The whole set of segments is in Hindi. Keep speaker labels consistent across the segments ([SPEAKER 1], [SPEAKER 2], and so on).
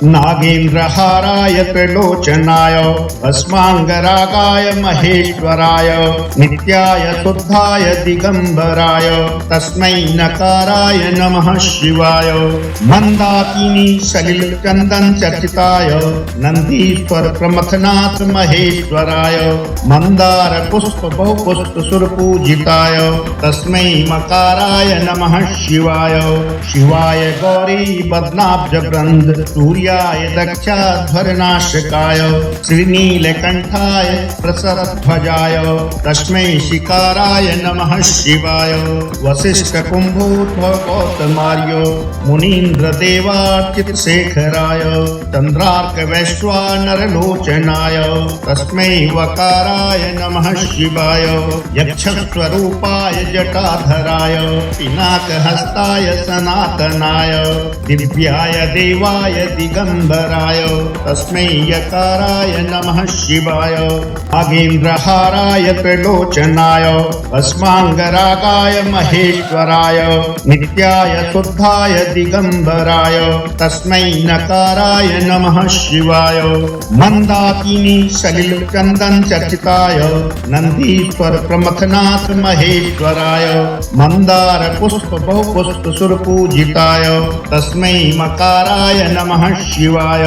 [SPEAKER 1] नागेन्द्रहाराय त्रिलोचनाय भस्माङ्गरागाय महेश्वराय नित्याय शुद्धाय दिगंबराय तस्मै नकाराय नमः शिवाय। मंदाकिनी सलिल चंदन चर्चिताय नंदीश्वर प्रमथनाथ महेश्वराय मंदार पुष्प बहुपुष्प सुरपूजिताय तस्मै मकाराय नमः शिवाय। शिवाय गौरी बदनाब्ज वृंद सूर्याय दक्षाध्वरनाशकाय श्रीनीलकंठाय प्रसरध्वजाय तस्मै शिकाराय नमः शिवाय। वसिष्ठ कुंभोद्भव गौतमार्य मुनीन्द्र देवार्चित शेखराय चंद्रार्क वैश्वानर लोचनाय तस्मै वकाराय नमः शिवाय। यक्षस्वरूपाय जटाधराय पिनाकहस्ताय सनातनाय दिव्याय देवाय दिगंबराय तस्मै यकाराय नमः शिवाय। नागेन्द्रहाराय त्रिलोचनाय भस्माङ्गरागाय महेश्वराय नित्याय शुद्धाय दिगंबराय तस्मै नकाराय नमः शिवाय। मंदाकिनी सलिल चंदन चर्चिताय नंदीश्वर प्रमथनाथ महेश्वराय मंदार पुष्प बहुपुष्प सुरपूजिताय तस्मै मकाराय नमः शिवाय।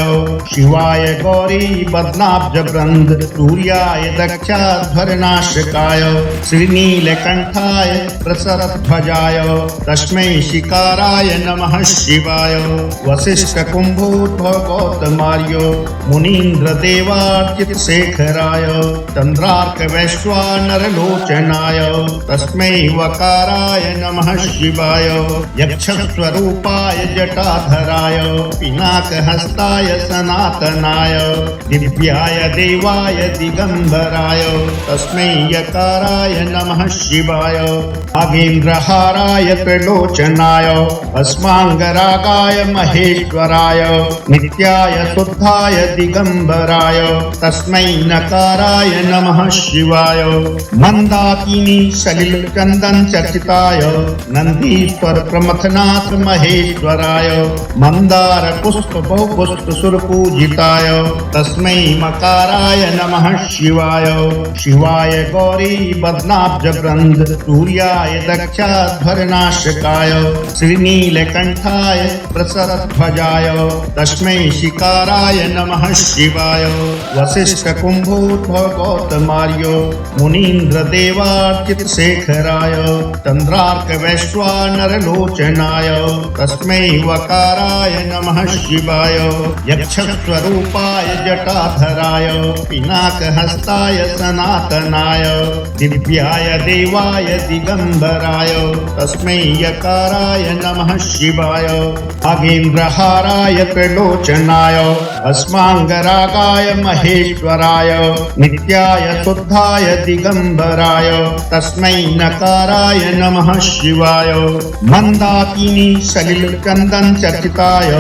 [SPEAKER 1] शिवाय गौरी बदनाब्ज वृंद सूर्याय दक्षाध्वरनाशकाय श्रीनीलकंठाय प्रसरध्वजाय तस्मै शिकाराय नमः शिवाय। वसिष्ठ कुंभोद्भव गौतमार्य मुनीन्द्र देवार्चित शेखराय चंद्रार्क वैश्वानर लोचनाय तस्मै वकाराय नमः शिवाय। यक्षस्वरूपाय जटाधराय पिनाकहस्ताय सनातनाय दिव्याय देवाय दिगंबराय तस्मै यकाराय नमः शिवाय। नागेन्द्रहाराय त्रिलोचनाय भस्माङ्गरागाय महेश्वराय नित्याय शुद्धाय दिगंबराय तस्मै नकाराय नमः शिवाय। मंदाकिनी सलिल चंदन चर्चिताय नंदीश्वर प्रमथनाथ महेश्वराय मंदार पुष्प बहुपुष्प सुरपूजिताय तस्मै मकाराय नमः शिवाय। शिवाय गौरी बदनाब्ज वृंद सूर्याय दक्षाध्वरनाशकाय श्रीनीलकंठाय प्रसरध्वजाय तस्मै शिकाराय नमः शिवाय। वसिष्ठ कुंभोद्भव गौतमार्य मुनीन्द्र देवार्चित शेखराय चंद्रार्क वैश्वानर लोचनाय तस्मै वकाराय नमः शिवाय। यक्षस्वरूपाय जटाधराय पिनाकहस्ताय सनातनाय दिव्याय देवाय दिगंबराय तस्मै यकाराय नमः शिवाय। नागेन्द्रहाराय त्रिलोचनाय भस्माङ्गरागाय महेश्वराय नित्याय शुद्धाय दिगंबराय तस्मै नकाराय नमः शिवाय। मंदाकिनी सलिल चंदन चर्चिताय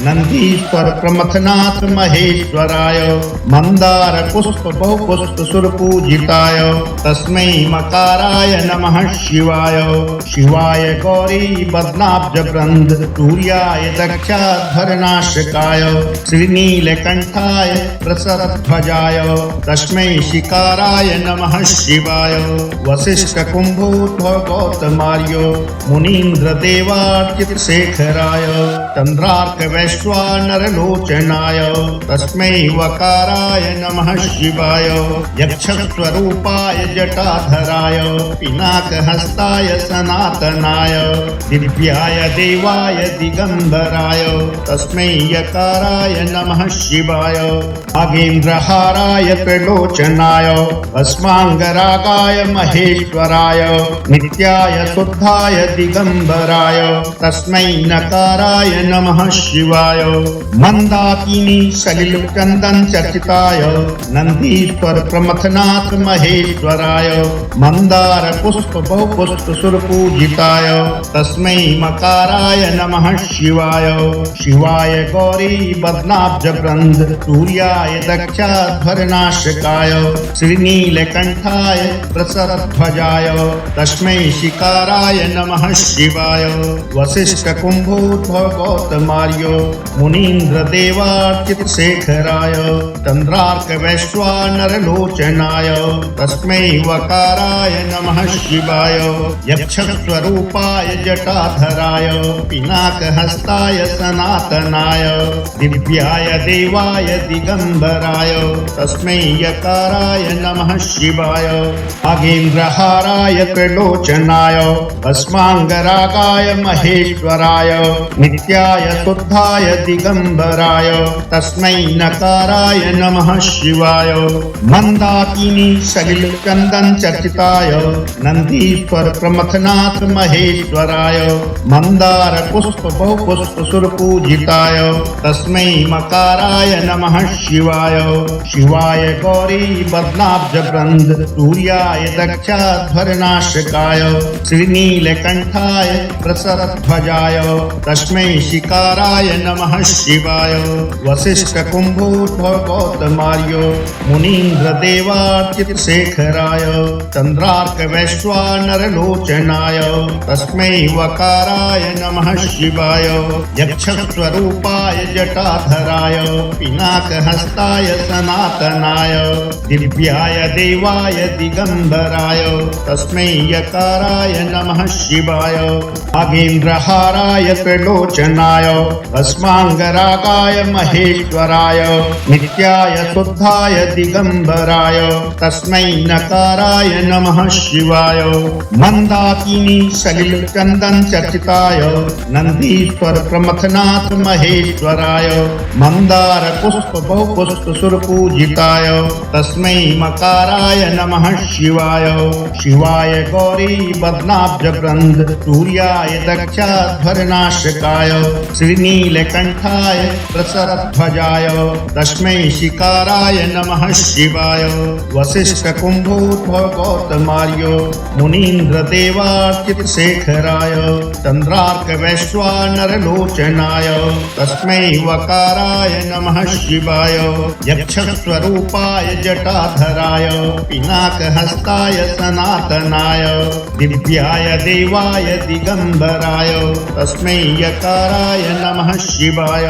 [SPEAKER 1] नंदीश्वर प्रमथनाथ महेश्वराय मंदार पुष्प बहुपुष्प सुरपूजिताय तस्मै मकाराय नमः शिवाय। शिवाय गौरी बदनाब्ज वृंद सूर्याय दक्षाध्वरनाशकाय श्रीनीलकंठाय प्रसरध्वजाय तस्मै शिकाराय नमः शिवाय। वसिष्ठ कुंभोद्भव गौतमार्य मुनीन्द्र देवार्चित शेखराय चंद्रार्क वैश्वानर लोचनाय तस्मै वकाराय नमः शिवाय। यक्षस्वरूपाय जटाधराय पिनाकहस्ताय सनातनाय दिव्याय देवाय दिगंबराय तस्मै यकाराय नमः शिवाय। नागेन्द्रहाराय त्रिलोचनाय भस्माङ्गरागाय महेश्वराय नित्याय शुद्धाय दिगंबराय तस्मै नकाराय नमः शिवाय। मंदाकिनी सलिल चंदन चर्चिताय नंदीश्वर प्रमथनाथ महेश्वराय मंदार पुष्प बहुपुष्प सुरपूजिताय तस्मै मकाराय नमः शिवाय। शिवाय गौरी बदनाब्ज वृंद सूर्याय दक्षाध्वरनाशकाय श्रीनीलकंठाय प्रसरध्वजाय तस्मै शिकाराय नमः शिवाय। वसिष्ठ कुंभोद्भव गौतमार्य मुनि मुनीन्द्रदेवार्चितशेखराय चन्द्रार्कवैश्वानरलोचनाय तस्मै वकाराय नमः शिवाय यक्षस्वरूपाय जटाधराय पिनाकहस्ताय सनातनाय दिव्याय देवाय दिगम्बराय तस्मै यकाराय नमः शिवाय नागेन्द्रहाराय त्रिलोचनाय भस्माङ्गरागाय महेश्वराय नित्याय शुद्धाय दिगम्बराय तस्मै नकाराय नमः शिवाय मन्दाकिनी सलिलचन्दन चर्चिताय नन्दीश्वर प्रमथनाथ महेश्वराय मन्दार पुष्प बहुपुष्प सुरपूजिताय तस्मै मकाराय नमः शिवाय शिवाय गौरी बदनाब्ज वृंद सूर्याय दक्षाध्वरनाशकाय श्रीनीलकण्ठाय प्रसरध्वजाय तस्मै शिकाराय नमः शिवाय वसिष्ठ कुम्भोद्भव गौतमार्य मुनीन्द्रदेवार्चितशेखराय चन्द्रार्कवैश्वानरलोचनाय तस्मै वकाराय नमः शिवाय यक्षस्वरूपाय जटाधराय पिनाकहस्ताय सनातनाय दिव्याय देवाय दिगम्बराय तस्मै यकाराय नमः शिवाय नागेन्द्रहाराय त्रिलोचनाय भस्माङ्गरागाय महेश्वराय नित्याय शुद्धाय दिगम्बराय तस्मै नकाराय नमः शिवाय मन्दाकिनी सलिलचन्दन चर्चिताय नन्दीश्वर प्रमथनाथ महेश्वराय मन्दार पुष्प बहुपुष्प सुरपूजिताय तस्मै मकाराय नमः शिवाय शिवाय गौरी बदनाब्ज वृंद सूर्याय दक्षाध्वरनाशकाय श्रीनीलकण्ठाय प्रसरध्वजाय तस्मै शिकाराय नमः शिवाय वसिष्ठ कुम्भोद्भव गौतमार्य मुनीन्द्रदेवार्चितशेखराय चन्द्रार्कवैश्वानरलोचनाय तस्मै वकाराय नमः शिवाय यक्षस्वरूपाय जटाधराय पिनाकहस्ताय सनातनाय दिव्याय देवाय दिगम्बराय तस्मै यकाराय नमः शिवाय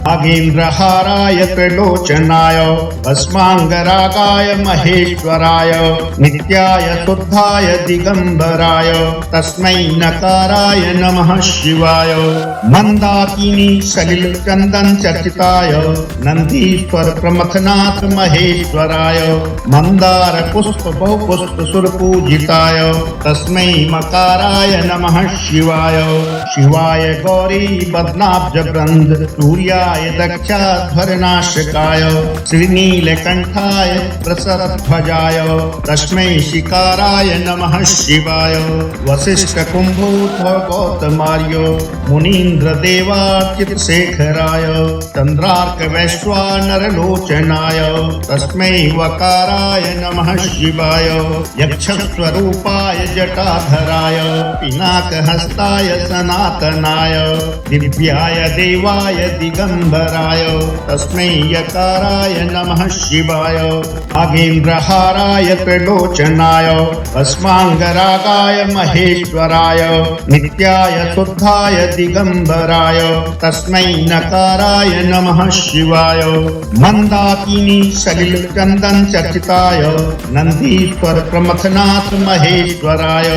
[SPEAKER 1] नागेन्द्रहाराय त्रिलोचनाय भस्माङ्गरागाय महेश्वराय नित्याय शुद्धाय दिगम्बराय तस्मै नकाराय नमः शिवाय मन्दाकिनी सलिलचन्दन चर्चिताय नन्दीश्वर प्रमथनाथ महेश्वराय मन्दार पुष्प बहुपुष्प सुरपूजिताय तस्मै मकाराय नमः शिवाय शिवाय गौरी बदनाब्ज वृंद सूर्याय दक्षाध्वरनाशकाय श्रीनीलकण्ठाय प्रसरध्वजाय तस्मै शिकाराय नमः शिवाय वसिष्ठ कुम्भोद्भव गौतमार्य मुनीन्द्रदेवार्चितशेखराय चन्द्रार्कवैश्वानरलोचनाय तस्मै वकाराय नमः शिवाय यक्षस्वरूपाय जटाधराय पिनाकहस्ताय सनातनाय दिव्याय देवाय दिगम्बराय तस्मै यकाराय नमः शिवाय नागेन्द्रहाराय त्रिलोचनाय भस्माङ्गरागाय महेश्वराय नित्याय शुद्धाय दिगम्बराय तस्मै नकाराय नमः शिवाय मन्दाकिनी सलिलचन्दन चर्चिताय नन्दीश्वर प्रमथनाथ महेश्वराय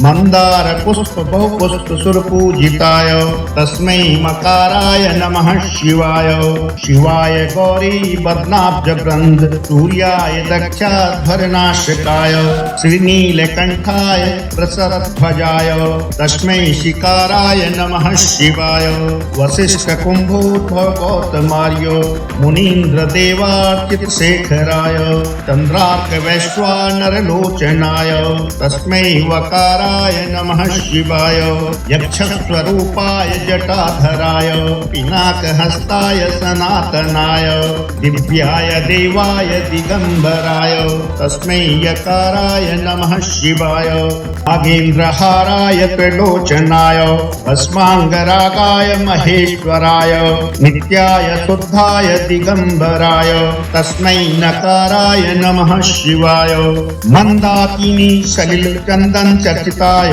[SPEAKER 1] मन्दार पुष्प बहुपुष्प सुरपूजिताय तस्मै मकाराय नमः शिवाय शिवाय गौरी बदनाब्ज वृंद सूर्याय दक्षाध्वरनाशकाय श्रीनीलकण्ठाय प्रसरध्वजाय तस्मै शिकाराय नमः शिवाय वसिष्ठ कुम्भोद्भव गौतमार्य मुनीन्द्रदेवार्चितशेखराय चन्द्रार्कवैश्वानरलोचनाय तस्मै वकाराय नमः शिवाय यक्षस्वरूपाय जटाधराय पिनाकहस्ताय सनातनाय दिव्याय देवाय दिगम्बराय तस्मै यकाराय नमः शिवाय नागेन्द्रहाराय त्रिलोचनाय भस्माङ्गरागाय महेश्वराय नित्याय शुद्धाय दिगम्बराय तस्मै नकाराय नमः शिवाय मन्दाकिनी सलिलचन्दन चर्चिताय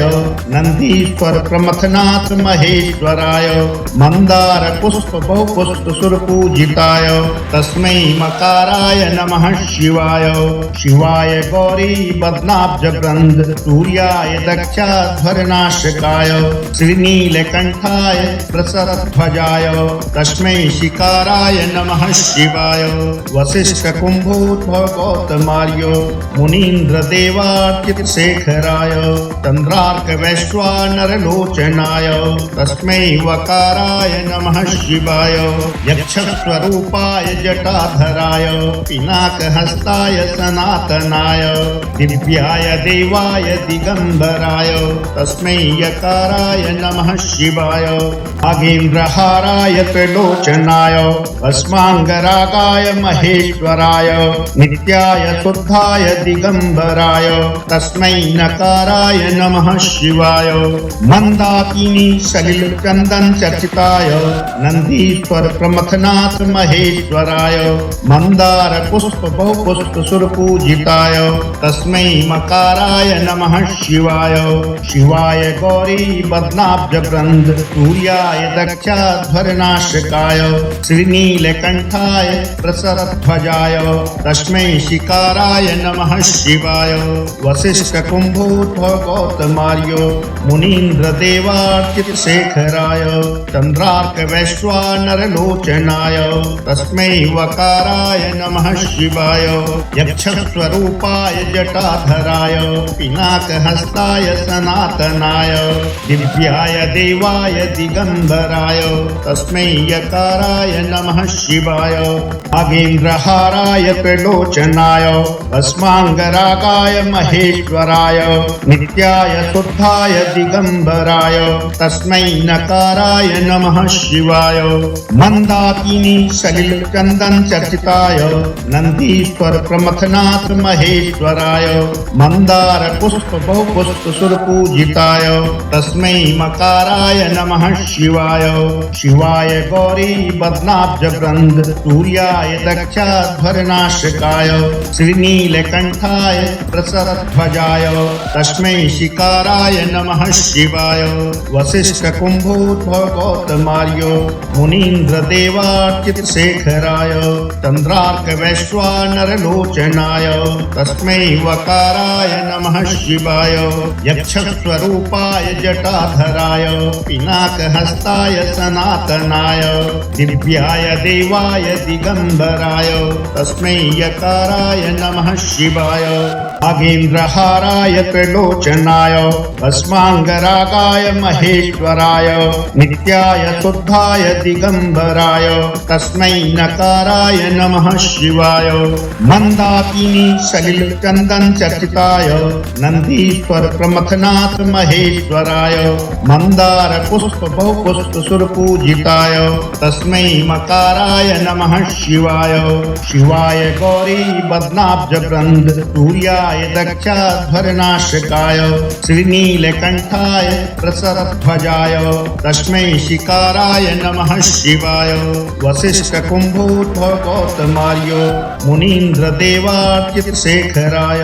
[SPEAKER 1] नन्दीश्वर प्रमथनाथ महेश्वराय मन्दार पुष्प पुष्प बहुपुष्प सुरपूजिताय तस्मै मकाराय नमः शिवाय। शिवाय गौरी बदनाब्ज वृंद सूर्याय दक्षाध्वरनाशकाय श्रीनीलकंठाय प्रसरध्वजाय तस्मै शिकाराय नमः शिवाय। वसिष्ठ कुंभोद्भव गौतमार्य मुनीन्द्र देवार्चित शेखराय चंद्रार्क वैश्वानर लोचनाय तस्मै वकाराय नमः शिवाय। यक्षस्वरूपाय जटाधराय पिनाकहस्ताय सनातनाय दिव्याय देवाय दिगंबराय तस्मै यकाराय नमः शिवाय। नागेन्द्रहाराय त्रिलोचनाय भस्मांगरागाय महेश्वराय नित्याय शुद्धाय दिगंबराय तस्मै नकाराय नमः शिवाय। मंदाकिनी सलिल चंदन चर्चिताय नंदीश्वर प्रमथनाथ महेश्वराय मंदार पुष्प बहुपुष्प सुरपूजिताय तस्मै मकाराय नमः शिवाय। शिवाय गौरी बदनाब्ज वृंद सूर्याय दक्षाध्वरनाशकाय श्रीनीलकंठाय प्रसरध्वजाय तस्मै शिकाराय नमः शिवाय। वसिष्ठ कुंभोद्भव गौतमार्य मुनीन्द्र देवार्चित शेखराय चंद्रार्क वैश्वानर लोचनाय तस्मै वकाराय नमः शिवाय। यक्षस्वरूपाय जटाधराय पिनाकहस्ताय सनातनाय दिव्याय देवाय दिगंबराय तस्मै यकाराय नमः शिवाय। नागेन्द्रहाराय त्रिलोचनाय भस्मांगरागाय महेश्वराय नित्याय शुद्धाय दिगंबराय तस्मै नकाराय नमः शिवाय। मंदाकिनी सलिल चंदन चर्चिताय नंदीश्वर प्रमथनाथ महेश्वराय मंदार पुष्प बहुपुष्प सुरपूजिताय तस्मै मकाराय नमः शिवाय। शिवाय गौरी बदनाब्ज वृंद सूर्याय दक्षाध्वरनाशकाय श्रीनीलकंठाय प्रसरध्वजाय तस्मै शिकाराय नमः शिवाय। वसिष्ठ कुंभोद्भव गौतमार्य मुनीन्द्र देवार्चित शेखराय चंद्रार्क वैश्वानर लोचनाय तस्मै वकाराय नमः शिवाय। यक्षस्वरूपाय जटाधराय पिनाकहस्ताय सनातनाय दिव्याय देवाय दिगंबराय तस्मै यकाराय नमः शिवाय। नागेन्द्रहाराय त्रिलोचनाय भस्मांगरागाय महेश्वराय नित्याय शुद्धाय दिगंबराय तस्मै नकाराय नमः शिवाय। मंदाकिनी सलिल चंदन चर्चिताय नंदीश्वर प्रमथनाथ महेश्वराय मंदार पुष्प बहुपुष्प सुरपूजिताय तस्मै मकाराय नमः शिवाय। शिवाय गौरी बदनाब्ज वृंद सूर्याय दक्षाध्वरनाशकाय श्रीनीलकंठाय प्रसरध्वजाय तस्मै शिकाराय नमः शिवाय। वसिष्ठ कुंभोद्भव गौतमार्य मुनीन्द्र देवार्चित शेखराय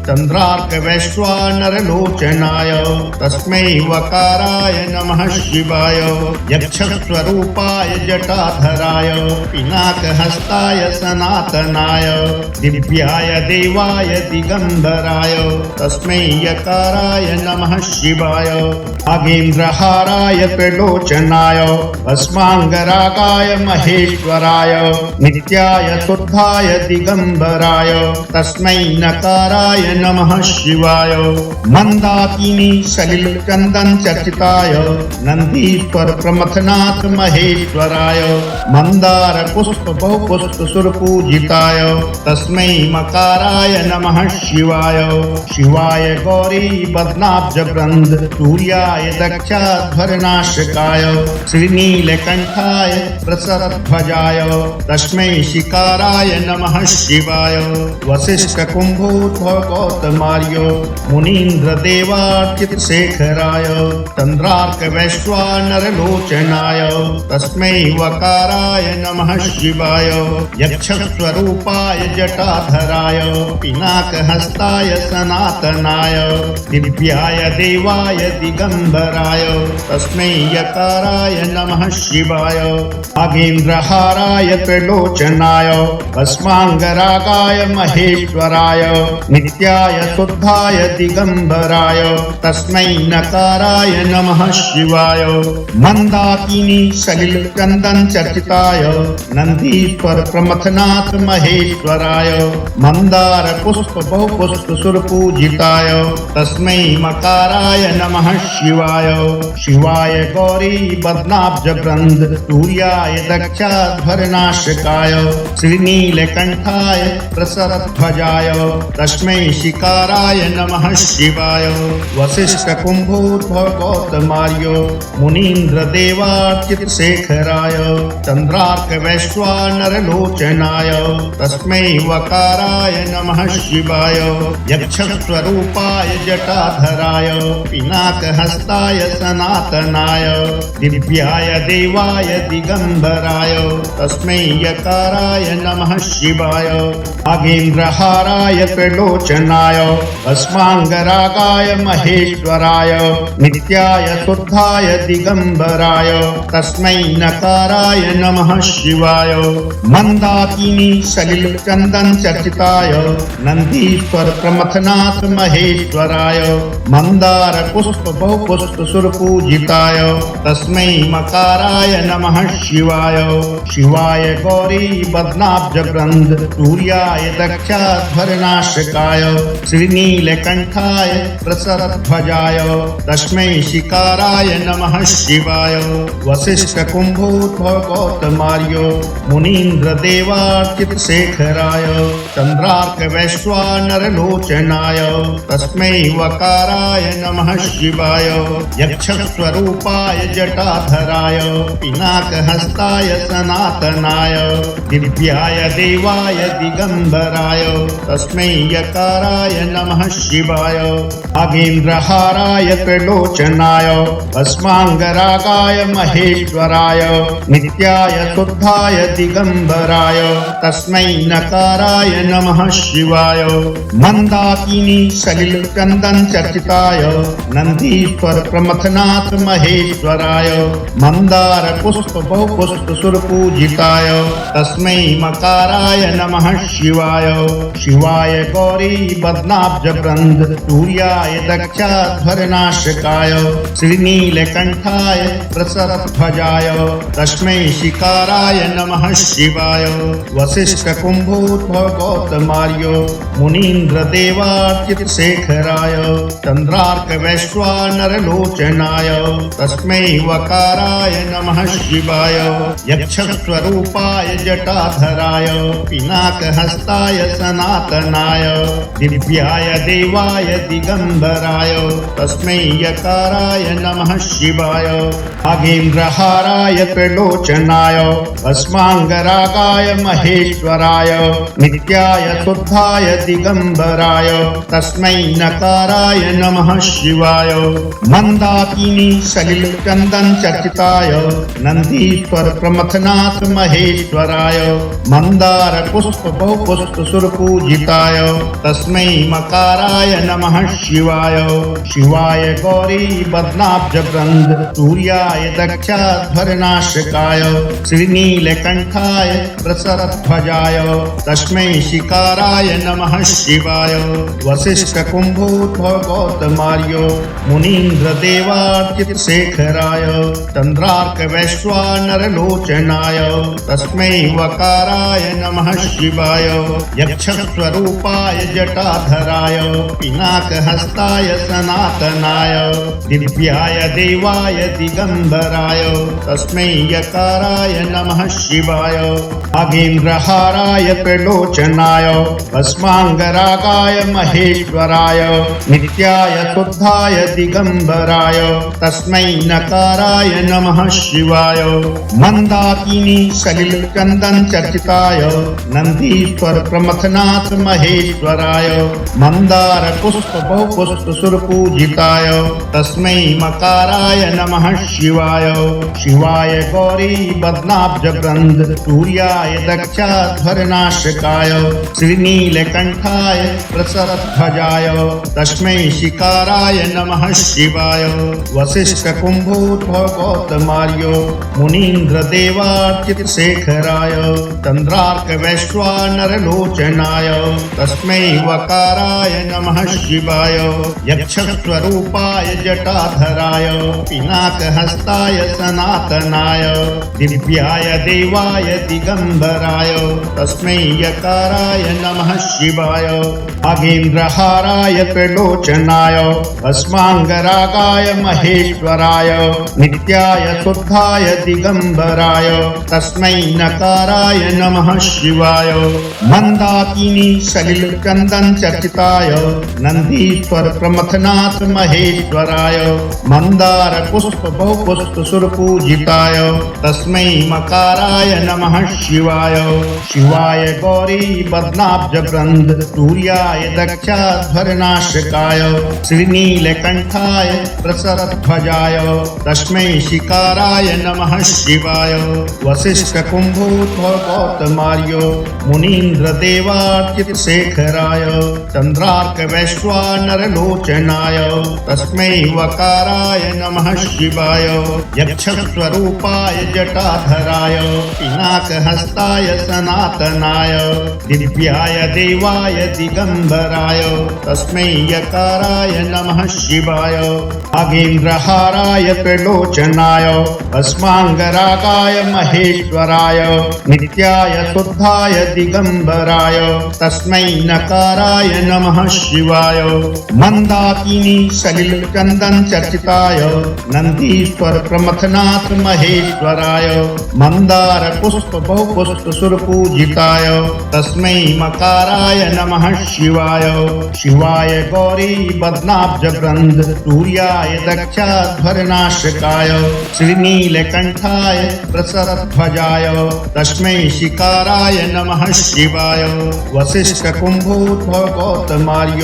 [SPEAKER 1] चंद्रार्क वैश्वानर लोचनाय तस्मै वकाराय नमः शिवाय। यक्षस्वरूपाय जटाधराय पिनाकहस्ताय सनातनाय दिव्याय देवाय दिगंबराय तस्मै यकाराय नमः शिवाय। नागेन्द्रहाराय त्रिलोचनाय भस्मांगरागाय महेश्वराय नित्याय शुद्धाय दिगंबराय तस्मै नकाराय नमः शिवाय। मंदाकिनी सलिल चंदन चर्चिताय नंदीश्वर प्रमथनाथ महेश्वराय मंदार पुष्प बहुपुष्प सुरपूजिताय तस्मै मकाराय नमः शिवाय। शिवाय गौरी बदनाब्ज वृंद सूर्याय दक्षाध्वरनाशकाय श्रीनीलकंठाय प्रसरध्वजाय तस्मै शिकाराय नमः शिवाय। वसिष्ठ कुंभोद्भव गौतमार्य मुनीन्द्र देवार्चित शेखराय चंद्रार्क वैश्वानर लोचनाय तस्मै वकाराय नमः शिवाय। यक्षस्वरूपाय जटाधराय पिनाकहस्ताय पिनाकहस्ताय सनातनाय दिव्याय देवाय दिगंबराय तस्मै यकाराय नमः शिवाय नागेन्द्रहाराय त्रिलोचनाय भस्मांगरागाय महेश्वराय नित्याय शुद्धाय दिगंबराय तस्मै नकाराय नमः शिवाय मंदाकिनी सलिल चंदन चर्चिताय नंदीश्वर प्रमथनाथ महेश्वराय मंदार पुष्प बहुपुष्प सुर पूजिताय तस्मै मकाराय नमः शिवाय शिवाय गौरी बदनाब्ज वृंद सूर्याय दक्षाध्वरनाशकाय श्रीनीलकंठाय प्रसरध्वजाय तस्मै शिकाराय नमः शिवाय वसिष्ठ कुंभोद्भव गौतमार्य मुनीन्द्र देवार्चित शेखराय चंद्रार्क वैश्वानर लोचनाय तस्मै वकाराय नमः शिवाय यक्ष स्वरूपाय जटाधराय पिनाकहस्ताय सनातनाय दिव्याय देवाय दिगंबराय तस्मै यकाराय नमः शिवाय नागेन्द्रहाराय त्रिलोचनाय भस्मांगरागाय महेश्वराय नित्याय शुद्धाय दिगंबराय तस्मै नकाराय नमः शिवाय मंदाकिनी सलिल चंदन चर्चिताय नंदीश्वर प्रमथनाथ महेश्वराय मंदार पुष्प बहुपुष्प सुर पूजिताय तस्मै मकाराय नमः शिवाय शिवाय गौरी बदनाब्ज वृंद सूर्याय दक्षाध्वरनाशकाय श्रीनीलकंठाय प्रसरध्वजाय तस्मै शिकाराय नमः शिवाय वसिष्ठ कुंभोद्भव गौतमार्य मुनीन्द्र देवार्चित शेखराय चंद्रार्क वैश्वानर लोचनाय तस्मै वकाराय नमः शिवाय यक्ष स्वरूपाय जटाधराय पिनाकहस्ताय सनातनाय दिव्याय देवाय दिगंबराय तस्मै यकाराय नमः शिवाय नागेन्द्रहाराय त्रिलोचनाय भस्मांगरागाय महेश्वराय नित्याय शुद्धाय दिगंबराय तस्मै नकाराय नमः शिवाय मंदाकिनी सलिल चंदन चर्चिताय नंदीश्वर प्रमथनाथ महेश्वराय मंदार पुष्प बहुपुष्प सुर पूजिताय तस्मै मकाराय नमः शिवाय शिवाय गौरी बदनाब्ज वृंद सूर्याय दक्षाध्वरनाशकाय श्रीनीलकंठाय प्रसरध्वजाय तस्मै शिकाराय नमः शिवाय वसिष्ठ कुंभोद्भव गौतमार्य मुनीन्द्र देवार्चित शेखराय चंद्रार्क वैश्वानर लोचनाय तस्मै वकाराय नमः शिवाय यक्ष स्वरूपाय जटाधराय पिनाकहस्ताय सनातनाय दिव्याय देवाय दिगंबराय तस्मै यकाराय नमः शिवाय नागेन्द्रहाराय त्रिलोचनाय भस्मांगरागाय महेश्वराय नित्याय शुद्धाय दिगंबराय तस्मै नकाराय नमः शिवाय मंदाकिनी सलिल चंदन चर्चिताय नंदीश्वर प्रमथनाथ महेश्वराय मंदार पुष्प बहुपुष्प सुर पूजिताय तस्मै मकाराय नमः शिवाय शिवाय गौरी बदनाब्ज वृंद सूर्याय दक्षाध्वरनाशकाय श्रीनीलकंठाय प्रसरध्वजाय तस्मै शिकाराय नमः शिवाय वसिष्ठ कुंभोद्भव गौतमार्य मुनीन्द्र देवार्चित शेखराय चंद्रार्क वैश्वानर लोचनाय तस्मै वकाराय नमः शिवाय यक्ष स्वरूपाय जटाधराय पिनाकहस्ताय सनातनाय दिव्याय देवाय दिगंबराय तस्मै यकाराय नमः शिवाय नागेन्द्रहाराय त्रिलोचनाय भस्मांगरागाय महेश्वराय नित्याय शुद्धाय दिगंबराय तस्मै नकाराय नमः शिवाय मंदाकिनी सलिल चंदन चर्चिताय नंदीश्वर प्रमथनाथ महेश्वराय मंदार पुष्प बहुपुष्प सुर पूजिताय तस्मै मकाराय नमः शिवाय शिवाय गौरी बदनाब्ज वृंद सूर्याय दक्षाध्वरनाशकाय श्रीनीलकंठाय प्रसरध्वजाय तस्मै शिकाराय नमः शिवाय वसिष्ठकुम्भोद्भव गौतमार्य मुनीन्द्रदेवार्चितशेखराय चन्द्रार्कवैश्वानरलोचनाय तस्मै वकाराय नमः शिवाय यक्षस्वरूपाय जटाधराय पिनाकहस्ताय सनातनाय दिव्याय देवाय दिगम्बराय तस्मै यकाराय नमः शिवाय नागेन्द्रहाराय त्रिलोचनाय अस्माङ्गरागाय महेश्वराय नित्याय शुद्धाय दिगम्बराय तस्मै नकाराय नमः शिवाय मन्दाकिनी सलिलचन्दन चर्चिताय नन्दीश्वर प्रमथनाथ महेश्वराय मन्दार पुष्प बहुपुष्प सुरपूजिताय तस्मै मकाराय नमः शिवाय शिवाय गौरी बदनाब्ज वृंद सूर्याय दक्षाध्वरनाशकाय श्रीनीलकंठाय प्रसरध्वजाय तस्मै शिकाराय नमः शिवाय वसिष्ठकुम्भोद्भव गौतमार्य मुनीन्द्रदेवार्चितशेखराय चन्द्रार्कवैश्वानरलोचनाय तस्मै वकाराय नमः शिवाय यक्षस्वरूपाय जटाधराय पिनाकहस्ताय सनातनाय दिव्याय देवाय दिगम्बराय तस्मै यकाराय नमः शिवाय नागेन्द्रहाराय त्रिलोचनाय अस्माङ्गरागाय महेश्वराय नित्याय शुद्धाय दिगम्बराय तस्मै नकाराय नमः शिवाय मन्दाकिनी सलिलचन्दन चर्चिताय नन्दीश्वर प्रमथनाथ महेश्वराय मन्दार पुष्प बहुपुष्प सुरपूजिताय तस्मै मकाराय नमः शिवाय शिवाय गौरी बदनाब्ज वृंद सूर्याय दक्षाध्वरनाशकाय श्रीनीलकंठाय प्रसरध्वजाय तस्मै शिकाराय नमः शिवाय वसिष्ठकुम्भोद्भव गौतमार्य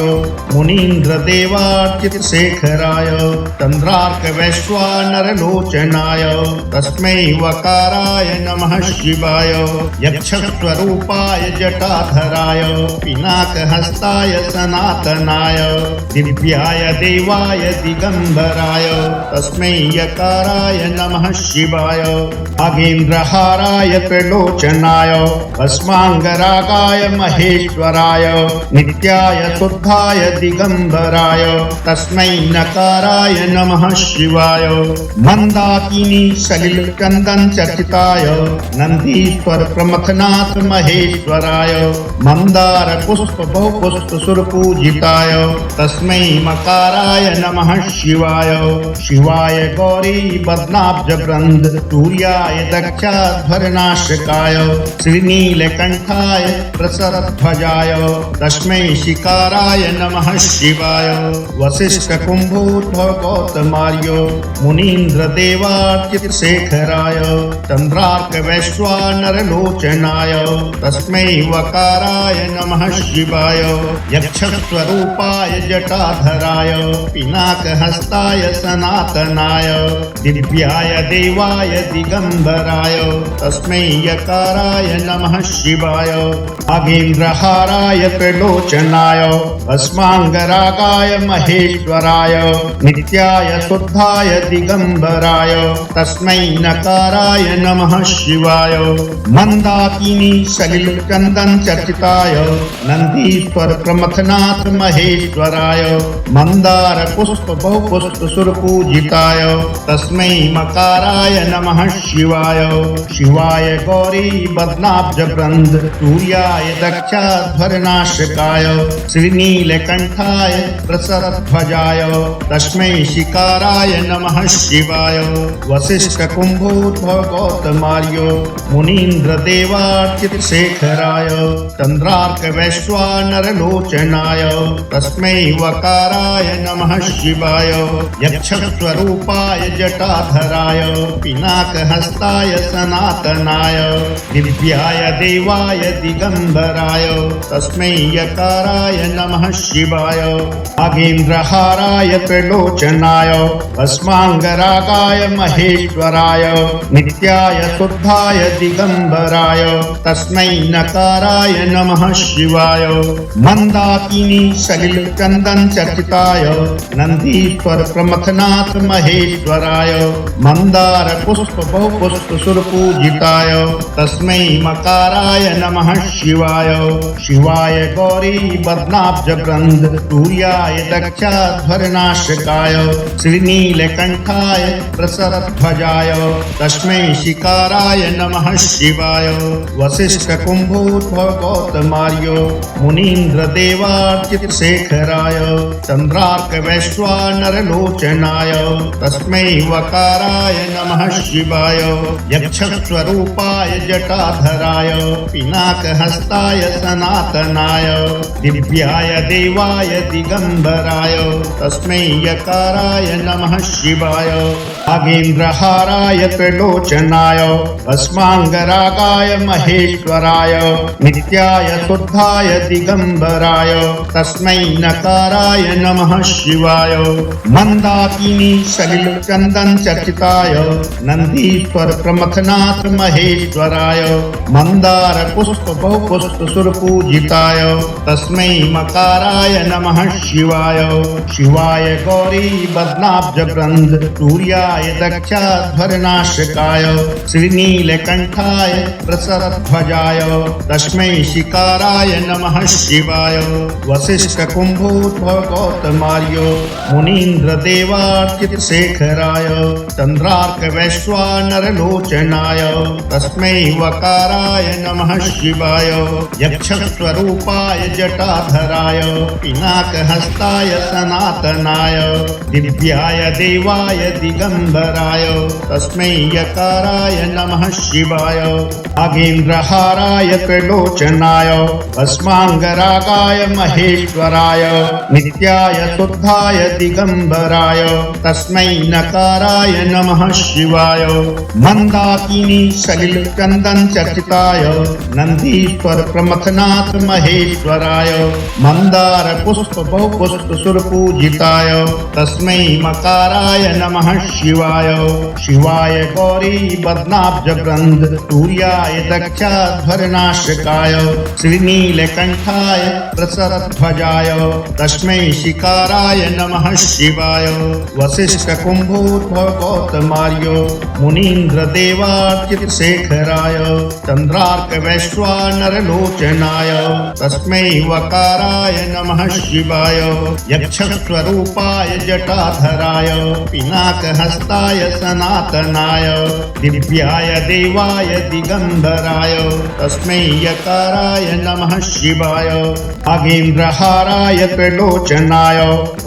[SPEAKER 1] मुनीन्द्रदेवार्चितशेखराय चन्द्रार्कवैश्वानरलोचनाय तस्मै वकाराय नमः शिवाय यक्षस्वरूपाय जटाधराय पिनाकहस्ताय सनातनाय दिव्याय देवाय दिगम्बराय तस्मै यकाराय नमः शिवाय नागेन्द्रहाराय त्रिलोचनाय अस्माङ्गरागाय महेश्वराय नित्याय शुद्धाय दिगम्बराय तस्मै नकाराय नमः शिवाय मन्दाकिनी सलिलचन्दन चर्चिताय नन्दीश्वर प्रमथनाथ महेश्वराय मन्दार पुष्प बहुपुष्प सुरपूजिताय तस्मै मकाराय नमः शिवाय शिवाय गौरी बदनाब्ज वृंद सूर्याय दक्षाध्वरनाशकाय श्रीनीलकंठाय प्रसरध्वजाय तस्मै शिकाराय नमः शिवाय वसिष्ठकुम्भोद्भव गौतमार्य मुनीन्द्रदेवार्चितशेखराय चन्द्रार्कवैश्वानरलोचनाय तस्मै वकाराय नमः शिवाय यक्षस्वरूपाय जटाधराय पिनाकहस्ताय सनातनाय दिव्याय देवाय दिगम्बराय तस्मै यकाराय नमः शिवाय नागेन्द्रहाराय त्रिलोचनाय अस्माङ्गरागाय महेश्वराय नित्याय शुद्धाय दिगम्बराय तस्मै नकाराय नमः शिवाय मन्दाकिनी सलिलचन्दन चर्चिताय नन्दीश्वर प्रमथनाथ महेश्वराय मन्दार पुष्प बहुपुष्प सुरपूजिताय तस्मै मकाराय नमः शिवाय शिवाय गौरी बदनाब्ज वृंद सूर्याय दक्षाध्वरनाशकाय श्रीनीलकंठाय प्रसरध्वजाय तस्मै शिकाराय नमः शिवाय वसिष्ठकुम्भोद्भव गौतमार्य मुनीन्द्रदेवार्चितशेखराय चन्द्रार्कवैश्वानरलोचनाय तस्मै वकाराय नमः शिवाय यक्षस्वरूपाय जटाधराय पिनाकहस्ताय सनातनाय दिव्याय देवाय दिगम्बराय तस्मै यकाराय नमः शिवाय नागेन्द्रहाराय त्रिलोचनाय अस्माङ्गरागाय महेश्वराय नित्याय शुद्धाय दिगम्बराय तस्मै नकाराय नमः शिवाय मंदाकिनी सलिल चंदन चर्चिताय नंदीश्वर प्रमथनाथ महेश्वराय मंदार पुष्प बहुपुष्प सुरपूजिताय तस्मै मकाराय नमः शिवाय शिवाय गौरी बदनाब्ज वृंद सूर्याय दक्षाध्वरनाशकाय श्रीनीलकंठाय प्रसरध्वजाय तस्मै शिकाराय नमः शिवाय वसिष्ठ कुंभोद्भव गौतमार्यो मुनीन्द्र देवार्चित शेखराय चंद्रार्क वैश्वानर लोचनाय तस्मै वकाराय नमः शिवाय यक्षस्वरूपाय जटाधराय पिनाकहस्ताय सनातनाय दिव्याय देवाय दिगंबराय तस्मै यकाराय नमः शिवाय नागेन्द्रहाराय त्रिलोचनाय अस्मांगरागाय महेश्वराय नित्याय शुद्धाय दिगंबराय तस्मै नकाराय नमः शिवाय मंदाकिनी सलिल चंदन चर्चिताय नंदीश्वर प्रमथनाथ महेश्वराय मंदार पुष्प बहुपुष्प सुरपूजिताय तस्मै मकाराय नमः शिवाय शिवाय गौरी बदनाब्ज वृंद सूर्याय दक्षाध्वरनाशकाय श्रीनीलकंठाय प्रसरध्वजाय तस्मै शिकाराय नमः शिवाय वसिष्ठ कुंभोद्भव गौतमार्यो मुनीन्द्र देवार्चित शेखराय चंद्रार्क वैश्वानर लोचनाय तस्मै वकाराय नमः शिवाय यक्षस्वरूपाय जटाधराय पिनाकहस्ताय सनातनाय दिव्याय देवाय दिगंबराय तस्मै यकाराय नमः शिवाय नागेन्द्रहाराय त्रिलोचनाय अस्मांगरागाय महेश्वराय नित्याय शुद्धाय दिगंबराय तस्मै नकाराय नमः शिवाय मंदाकिनी सलिल चंदन चर्चिताय नंदीश्वर प्रमथनाथ महेश्वराय मंदार पुष्प बहुपुष्प सुरपूजिताय तस्मै मकाराय नमः शिवाय शिवाय गौरी बदनाब्ज वृंद सूर्याय दक्षाध्वरनाशकाय श्रीनीलकंठाय प्रसरध्वजाय तस्मै शिकाराय नमः शिवाय वसिष्ठ कुंभोद्भव गौतमार्यो मुनीन्द्र देवार्चित शेखराय चंद्रार्क वैश्वानर लोचनाय तस्मै वकाराय नमः शिवाय यक्षस्वरूपाय जटाधराय पिनाकहस्ताय सनातनाय दिव्याय देवाय दिगंबराय तस्मै यकाराय नमः शिवाय नागेन्द्रहाराय त्रिलोचनाय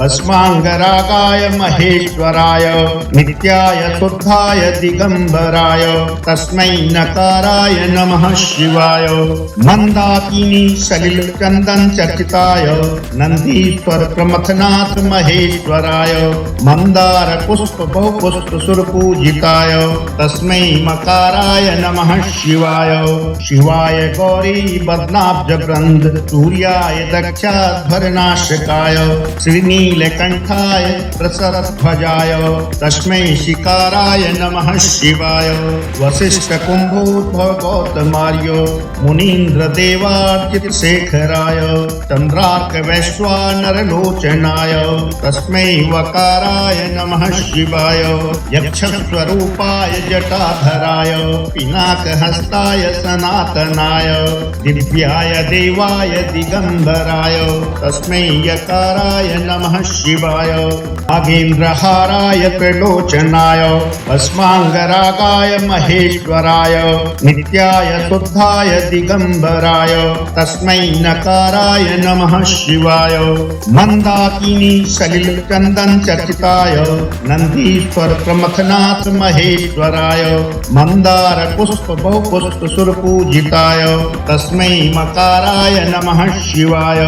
[SPEAKER 1] अस्मांगरागाय महेश्वराय नित्याय शुद्धाय दिगंबराय तस्मै नकाराय नमः शिवाय मंदाकिनी सलिल चंदन चर्चिताय नंदीश्वर प्रमथनाथ महेश्वराय मंदार पुष्प बहुपुष्प सुरपूजिताय तस्मै मकाराय नमः शिवाय शिवाय गौरी बदनाब्ज वृंद सूर्याय दक्षाध्वरनाशकाय श्रीनीलकंठाय प्रसरध्वजाय तस्मै शिकाराय नमः शिवाय वसिष्ठ कुंभोद्भव गौतमार्यो मुनीन्द्र देवार्चित शेखराय चंद्रार्क वैश्वानर लोचनाय तस्मै वकाराय नमः शिवाय यक्षस्वरूपाय जटाधराय पिनाकहस्ताय सनातनाय दिव्याय देवाय दिगंबराय तस्मै यकाराय नमः शिवाय नागेन्द्रहाराय त्रिलोचनाय अस्मांगरागाय महेश्वराय नित्याय शुद्धाय दिगंबराय तस्मै नकाराय नमः शिवाय मंदाकिनी सलिल चंदन चर्चिताय नंदीश्वर प्रमथनाथ महेश्वराय मंदार पुष्प बहुपुष्प सुरपूजिताय तस्मै मकाराय नमः शिवाय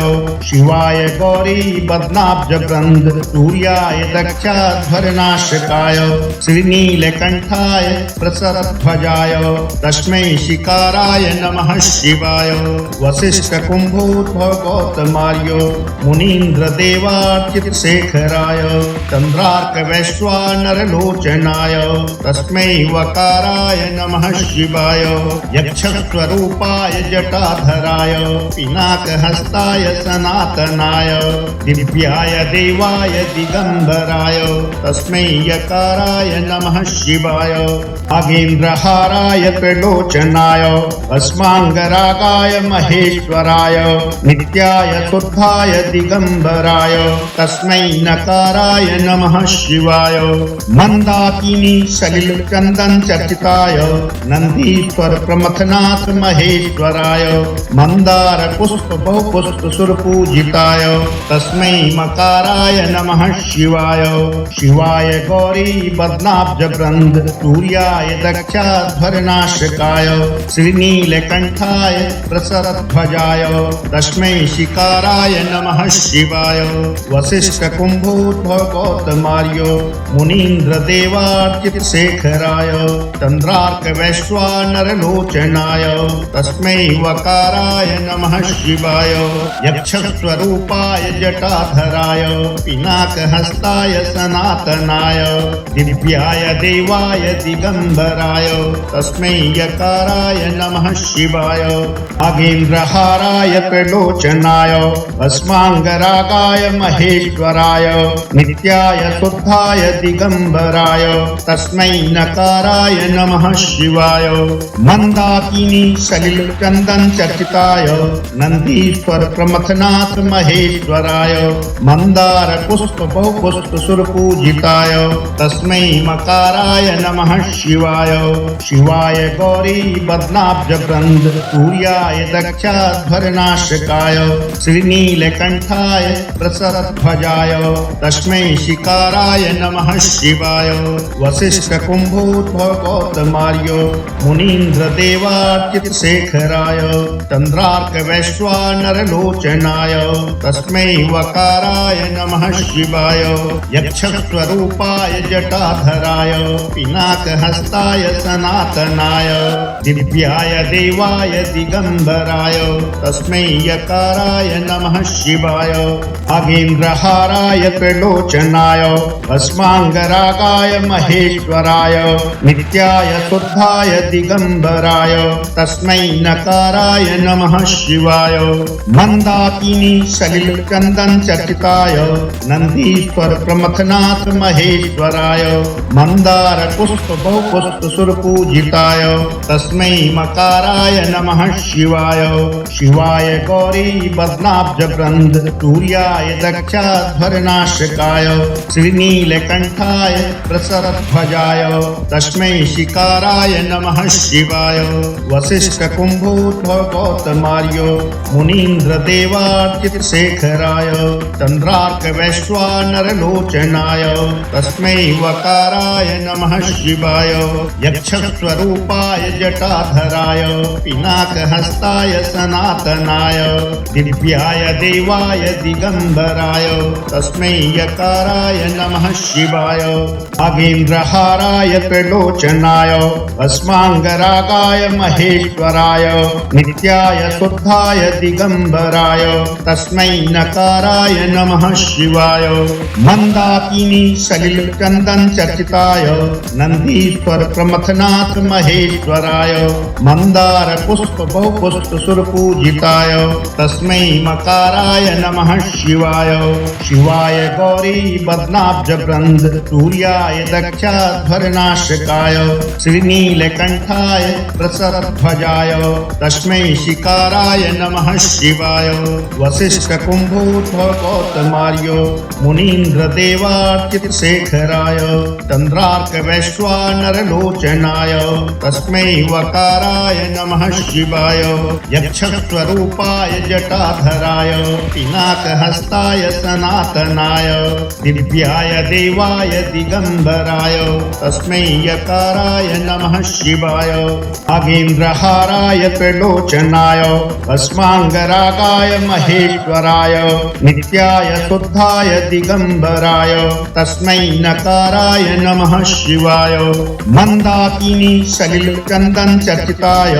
[SPEAKER 1] शिवाय गौरी बदनाब्ज वृंद सूर्याय दक्षाध्वरनाशकाय श्रीनीलकंठाय प्रसरध्वजाय तस्मै शिकाराय नमः शिवाय वसिष्ठ कुंभोद्भव गौतमार्यो मुनीन्द्र देवार्चित शेखराय चंद्रार्क वैश्वानर लोचनाय तस्मै वकाराय नमः शिवाय यक्षस्वरूपाय जटाधराय पिनाकहस्ताय सनातनाय दिव्याय देवाय दिगंबराय तस्मै यकाराय नमः शिवाय आगेन्द्रहाराय त्रिलोचनाय अस्मांगरागाय महेश्वराय नित्याय शुद्धाय दिगंबराय तस्मै नकाराय नमः शिवाय मंदाकिनी सलिल चंदन चर्चिताय नंदीश्वर प्रमथनाथ महेश्वराय मंदार पुष्प बहुपुष्प सुरपूजिताय तस्मै मकाराय नमः शिवाय शिवाय गौरी बदनाब्ज ग्रंथ सूर्याय दक्षाध्वरनाशकाय श्रीनीलकंठाय प्रसरध्वजाय तस्मै शिकाराय नमः शिवाय वसिष्ठ कुंभोद्भव गौतमार्यो मुनीन्द्र देवार्चित शेखराय चंद्रार्क वैश्वानर लोचनाय तस्मै वकाराय नमः शिवाय यक्षस्वरूपाय जटाधराय पिनाकहस्ताय सनातनाय दिव्याय देवाय दिगंबराय तस्मै यकाराय नमः शिवाय आगेन्द्रहाराय त्रिलोचनाय अस्मांगरागाय महेश्वराय नित्याय शुद्धाय दिगंबराय तस्मै नकाराय नमः शिवाय मंदाकिनी सलिल चंदन चर्चिताय नंदीश्वर प्रमथनाथ महेश्वराय मंदार पुष्प बहुपुष्प सुरपूजिताय तस्मै मकाराय नमः शिवाय शिवाय गौरी बदनाब्ज ग्रंथ सूर्याय दक्षाध्वरनाशकाय श्रीनीलकंठाय प्रसरध्वजाय तस्मै शिकाराय नमः शिवाय वसिष्ठ कुंभोद्भव गौतमार्यो मुनीन्द्र देवार्चित शेखराय चंद्रार्क वैश्वानर लोचनाय तस्मै वकाराय नमः शिवाय यक्षस्वरूपाय जटाधराय पिनाकहस्ताय सनातनाय दिव्याय देवाय दिगंबराय तस्मै यकाराय नमः शिवाय आगेन्द्रहाराय त्रिलोचनाय अस्मांगरागाय महेश्वराय नित्याय शुद्धाय दिगंबराय तस्मै नकाराय नमः शिवाय मंदाकिनी सलिल चंदन चर्चिताय नंदीश्वर प्रमथनाथ महेश्वराय मंदार पुष्प बहुपुष्प सुरपूजिताय तस्मै मकाराय नमः शिवाय शिवाय गौरी बदनाब्ज ग्रंथ सूर्याय दक्षाध्वरनाशकाय श्रीनीलकंठाय प्रसरध्वजाय तस्मै शिकाराय नमः शिवाय वसिष्ठ कुंभोद्भव गौतमार्यो मुनीन्द्र देवार्चित शेखराय चंद्रार्क वैश्वानर लोचनाय तस्मै वकाराय नमः शिवाय यक्षस्वरूपाय जटाधराय पिनाकहस्ताय सनातनाय दिव्याय देवाय दिगंबराय तस्मै यकाराय नमः शिवाय आगेन्द्रहाराय त्रिलोचनाय अस्मांगरागाय महेश्वराय नित्याय शुद्धाय दिगंबराय तस्मै नकाराय नमः शिवाय मंदाकिनी सलिल चंदन चर्चिताय नंदीश्वर प्रमथनाथ महेश्वराय मंदार पुष्प बहुपुष्प सुरपूजिताय तस्मै मकाराय नमः शिवाय शिवाय गौरी बदनाब्ज ग्रंथ सूर्याय दक्षाध्वरनाशकाय श्रीनीलकंठाय प्रसरध्वजाय तस्मै शिकाराय नमः शिवाय वसिष्ठ कुंभोद्भव गौतमार्यो मुनीन्द्र देवार्चित शेखराय चंद्रार्क वैश्वानर लोचनाय तस्मै वकाराय नमः शिवाय यक्षस्वरूपाय जटाधराय पिनाकहस्ताय सनातनाय दिव्याय देवाय दिगंबराय तस्मै यकाराय नमः शिवाय आगेन्द्रहाराय त्रिलोचनाय अस्मांगरागाय महेश्वराय नित्याय शुद्धाय दिगंबराय तस्मै नकाराय नमः शिवाय मंदाकिनी सलिल चंदन चर्चिताय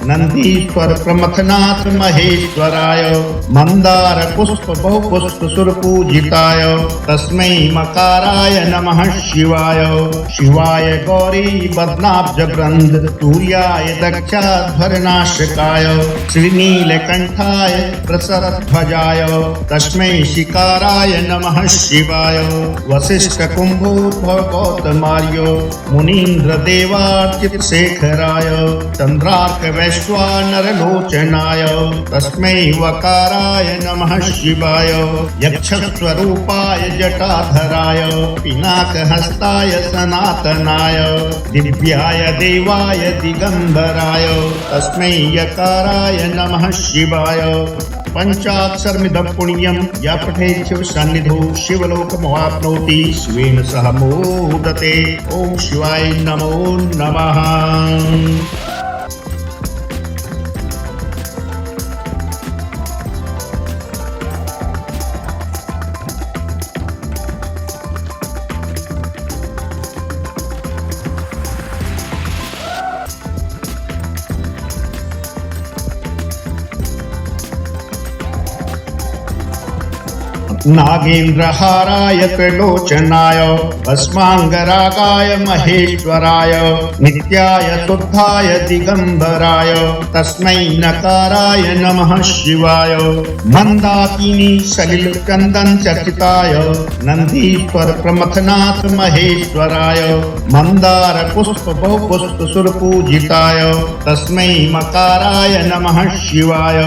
[SPEAKER 1] नंदीश्वर प्रमथनाथ महेश्वराय मंदार पुष्प बहुपुष्प सुर पूजिताय तस्मै मकाराय नमः शिवाय शिवाय गौरी बदनाब्ज ग्रंथ तूर्याय दक्षाध्वरनाशकाय श्रीनीलकंठाय प्रसरध्वजाय तस्मै शिकाराय नमः शिवाय वसिष्ठ कुंभोद्भव गौतमार्य मुनीन्द्र देवार्चित शेखराय चंद्रार्क वैश्वानर लोचनाय तस्मै वकाराय नमः शिवाय यक्षस्वरूपाय जटाधराय पिनाकहस्ताय सनातनाय दिव्याय देवाय दिगंबराय तस्मै यकाराय नमः शिवाय पंचाक्षरमिदं पुण्यं या पठेत् शिव सन्निधौ शिवलोकमवाप्नोति शिवेन सह मोदते। ओम शिवाय नमो नमः। नागेन्द्रहाराय त्रिलोचनाय भस्मांगरागाय महेश्वराय नित्याय शुद्धाय दिगंबराय तस्मै नकाराय नमः शिवाय मंदाकिनी सलिल चंदन चर्चिताय नंदीश्वर प्रमथनाथ महेश्वराय मंदार पुष्प बहुपुष्प सुर पूजिताय तस्मै मकाराय नमः शिवाय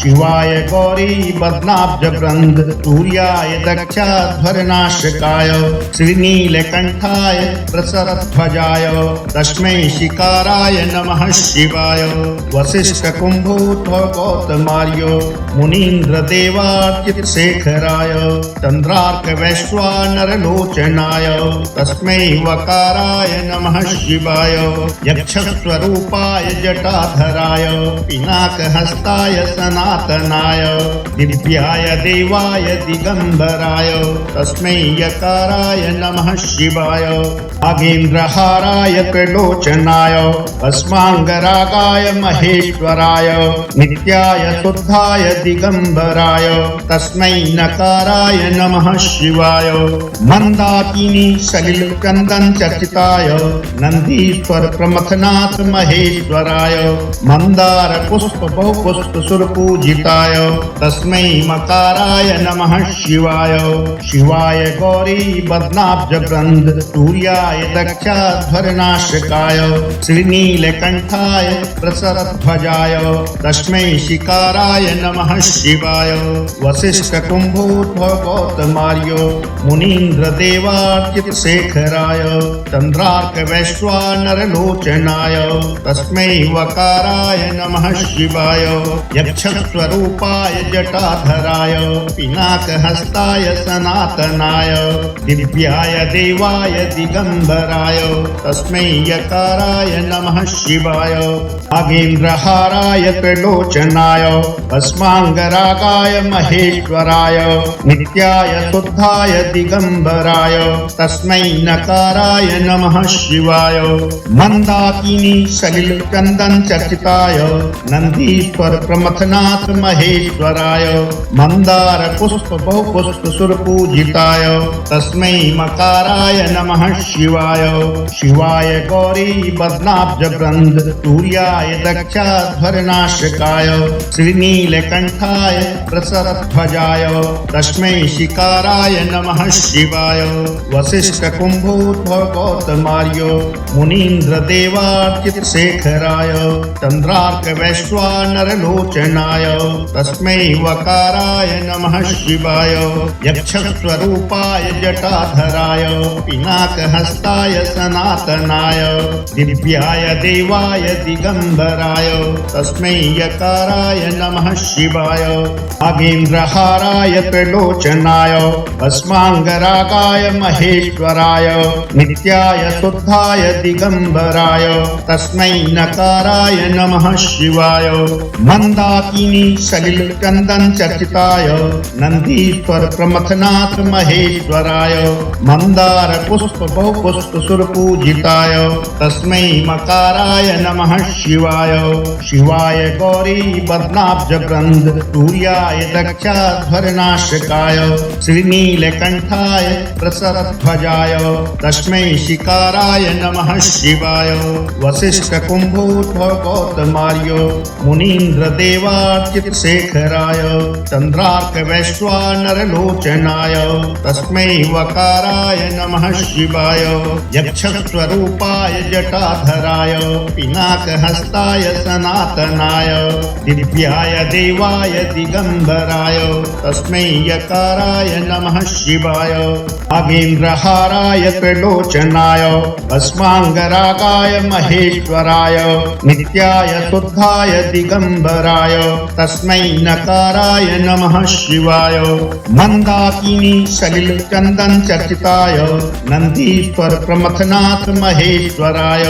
[SPEAKER 1] शिवाय गौरी बदनाब्ज ग्रंथ तूर्याय दक्षाध्वरनाशकाय श्रीनीलकंठाय प्रसरध्वजाय तस्मै शिकाराय नमः शिवाय वसिष्ठ कुंभोद्भव गौतमार्य मुनीन्द्र देवार्चित शेखराय चंद्रार्क वैश्वानर लोचनाय तस्मै वकाराय नमः शिवाय यक्षस्वरूपाय जटाधराय पिनाकहस्ताय सनातनाय दिव्याय देवाय दिगंबराय तस्मै यकाराय नमः शिवाय नागेन्द्रहाराय त्रिलोचनाय भस्मांगरागाय महेश्वराय नित्याय शुद्धाय दिगंबराय तस्मै नकाराय नमः शिवाय मंदाकिनी सलिल चंदन चर्चिताय नंदीश्वर प्रमथनाथ महेश्वराय मंदार पुष्प बहुपुष्प सुर पूजिताय तस्मै मकाराय नमः शिवाय शिवाय गौरी बदनाब्ज ग्रंथ तूर्याय दक्षाध्वरनाशकाय श्रीनीलकंठाय प्रसरध्वजाय तस्मै शिकाराय नमः शिवाय वसिष्ठ कुंभोद्भव गौतमार्य मुनीन्द्र देवार्चित शेखराय चंद्रार्क वैश्वानर लोचनाय तस्मै वकाराय नमः शिवाय यक्षस्वरूपाय जटाधराय पिनाकहस्ताय सनातनाय दिव्याय देवाय दिगंबराय तस्मै यकाराय नमः शिवाय नागेन्द्रहाराय त्रिलोचनाय भस्मांगरागाय महेश्वराय नित्याय शुद्धाय दिगंबराय तस्मै नकाराय नमः शिवाय मंदाकिनी सलिल चंदन चर्चिताय नंदीश्वर प्रमथनाथ महेश्वराय मंदार पुष्प बहुपुष्प सुर पूजिताय तस्मै मकाराय नमः शिवाय शिवाय गौरी बदनाब्ज ग्रंथ तूर्याय दक्षाध्वरनाशकाय श्रीनीलकंठाय प्रसरध्वजाय तस्मै शिकाराय नमः शिवाय वसिष्ठ कुंभोद्भव गौतमार्य मुनीन्द्र देवार्चित शेखराय चंद्रार्क वैश्वानर लोचनाय तस्मै वकाराय नमः शिवाय यक्षस्वरूपाय जटाधराय पिनाकहस्ताय सनातनाय दिव्याय देवाय दिगंबराय तस्मै यकाराय नमः शिवाय नागेन्द्रहाराय त्रिलोचनाय भस्मांगरागाय महेश्वराय नित्याय शुद्धाय दिगंबराय तस्मै नकाराय नमः शिवाय मंदाकिनी सलिल चंदन चर्चिताय नंदीश्वर प्रमथनाथ महेश्वराय मंदार पुष्प बहुपुष्प बहुपुष्पसुरपूजिताय तस्मै मकाराय नमः शिवाय। शिवाय गौरी पद्माब्जवृन्द सूर्याय दक्षाध्वरनाशकाय श्रीनीलकण्ठाय प्रसरध्वजाय तस्मै शिकाराय नमः शिवाय। वसिष्ठकुम्भोद्भव गौतमार्य मुनीन्द्रदेवार्चितशेखराय चन्द्रार्कवैश्वानरलोचनाय तस्मै वकाराय नमः शिवाय। यक्षस्वरूपाय जटाधराय पिनाकहस्ताय सनातनाय दिव्याय देवाय दिगम्बराय तस्मै यकाराय नमः शिवाय। नागेन्द्रहाराय त्रिलोचनाय भस्माङ्गरागाय महेश्वराय नित्याय शुद्धाय दिगम्बराय तस्मै नकाराय नमः शिवाय। मन्दाकिनी सलिलचन्दन चर्चिताय नन्दीश्वर प्रमथनाथ महेश्वराय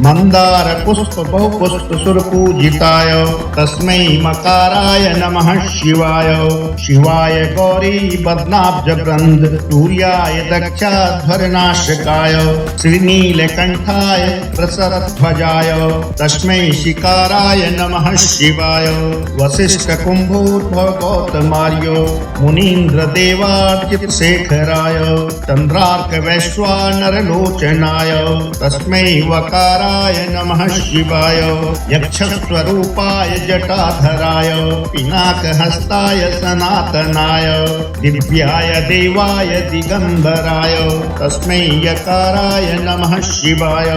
[SPEAKER 1] मन्दार पुष्प बहुपुष्प सुरपूजिताय तस्मै मकाराय नमः शिवाय। शिवाय गौरी पद्माब्जवृन्द सूर्याय दक्षाध्वरनाशकाय श्रीनीलकण्ठाय प्रसरध्वजाय तस्मै शिकाराय नमः शिवाय। वसिष्ठकुम्भोद्भव गौतमार्य मुनीन्द्रदेवार्चितशेखराय चन्द्रार्कवैश्वानरलोचनाय तस्मै वकाराय नमः शिवाय। यक्षस्वरूपाय जटाधराय पिनाकहस्ताय सनातनाय दिव्याय देवाय दिगम्बराय तस्मै यकाराय नमः शिवाय।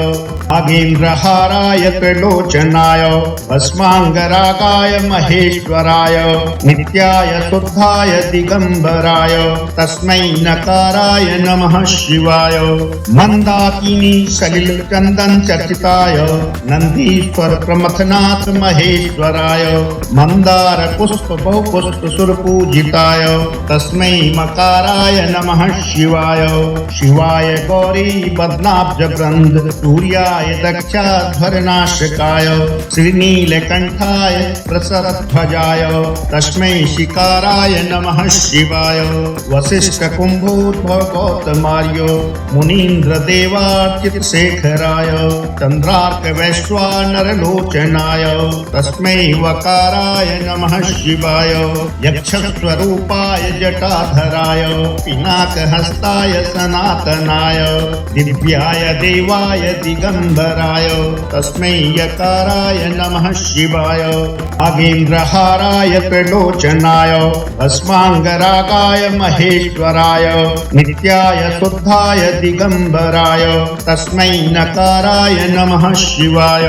[SPEAKER 1] नागेन्द्रहाराय त्रिलोचनाय भस्माङ्गरागाय महेश्वराय नित्याय शुद्धाय दिगम्बराय तस्मै नकाराय नमः शिवाय। मन्दाकिनी सलिलचन्दन चर्चिताय नन्दीश्वर प्रमथनाथ महेश्वराय मन्दार पुष्प बहुपुष्प सुरपूजिताय तस्मै मकाराय नमः शिवाय। शिवाय गौरी पद्माब्जवृन्द सूर्याय दक्षाध्वरनाशकाय श्रीनीलकण्ठाय प्रसरध्वजाय तस्मै शिकाराय नमः शिवाय। वसिष्ठकुम्भोद्भव गौतमार्य मुनीन्द्रदेवार्चितशेखराय चन्द्रार्कवैश्वानरलोचनाय तस्मै वकाराय नमः शिवाय। यक्षस्वरूपाय जटाधराय पिनाकहस्ताय सनातनाय दिव्याय देवाय दिगम्बराय तस्मै यकाराय नमः शिवाय। नागेन्द्रहाराय त्रिलोचनाय भस्माङ्गरागाय महेश्वराय नित्याय शुद्धाय दिगम्बराय तस्मै नकाराय नमः शिवाय।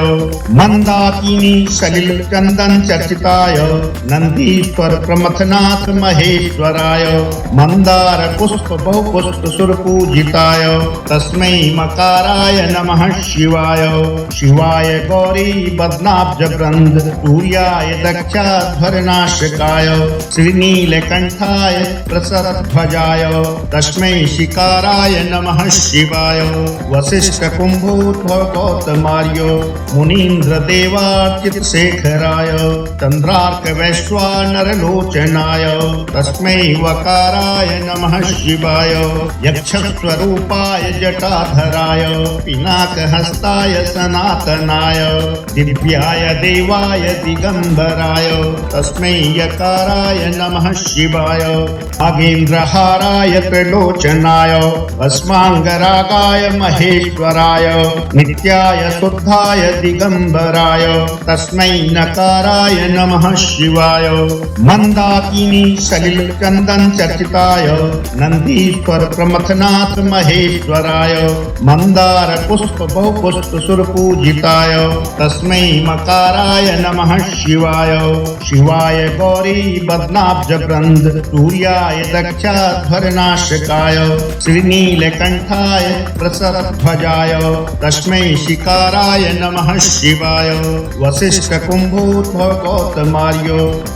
[SPEAKER 1] मन्दाकिनी सलिलचन्दन चर्चिताय नन्दीश्वर प्रमथनाथ महेश्वराय मन्दार पुष्प बहुपुष्प सुरपूजिताय तस्मै मकाराय नमः शिवाय। शिवाय गौरी पद्माब्जवृन्द सूर्याय दक्षाध्वरनाशकाय श्रीनीलकण्ठाय प्रसरध्वजाय तस्मै शिकाराय नमः शिवाय। वसिष्ठकुम्भोद्भव गौतमार्य मुनीन्द्रदेवार्चितशेखराय चन्द्रार्कवैश्वानरलोचनाय तस्मै वकाराय नमः शिवाय। यक्षस्वरूपाय जटाधराय पिनाकहस्ताय सनातनाय दिव्याय देवाय दिगम्बराय तस्मै यकाराय नमः शिवाय। नागेन्द्रहाराय त्रिलोचनाय भस्माङ्गरागाय महेश्वराय नित्याय शुद्धाय दिगम्बराय तस्मै नकाराय नमः शिवाय। मन्दाकिनी सलिलचन्दन चर्चिताय नन्दीश्वर प्रमथनाथ महेश्वराय मन्दार पुष्प बहुपुष्प सुरपूजिताय तस्मै मकाराय नमः शिवाय। शिवाय गौरी पद्माब्जवृन्द सूर्याय दक्षाध्वरनाशकाय श्रीनीलकण्ठाय प्रसरध्वजाय तस्मै शिकाराय नमः शिवाय। वसिष्ठकुम्भोद्भव गौतमार्य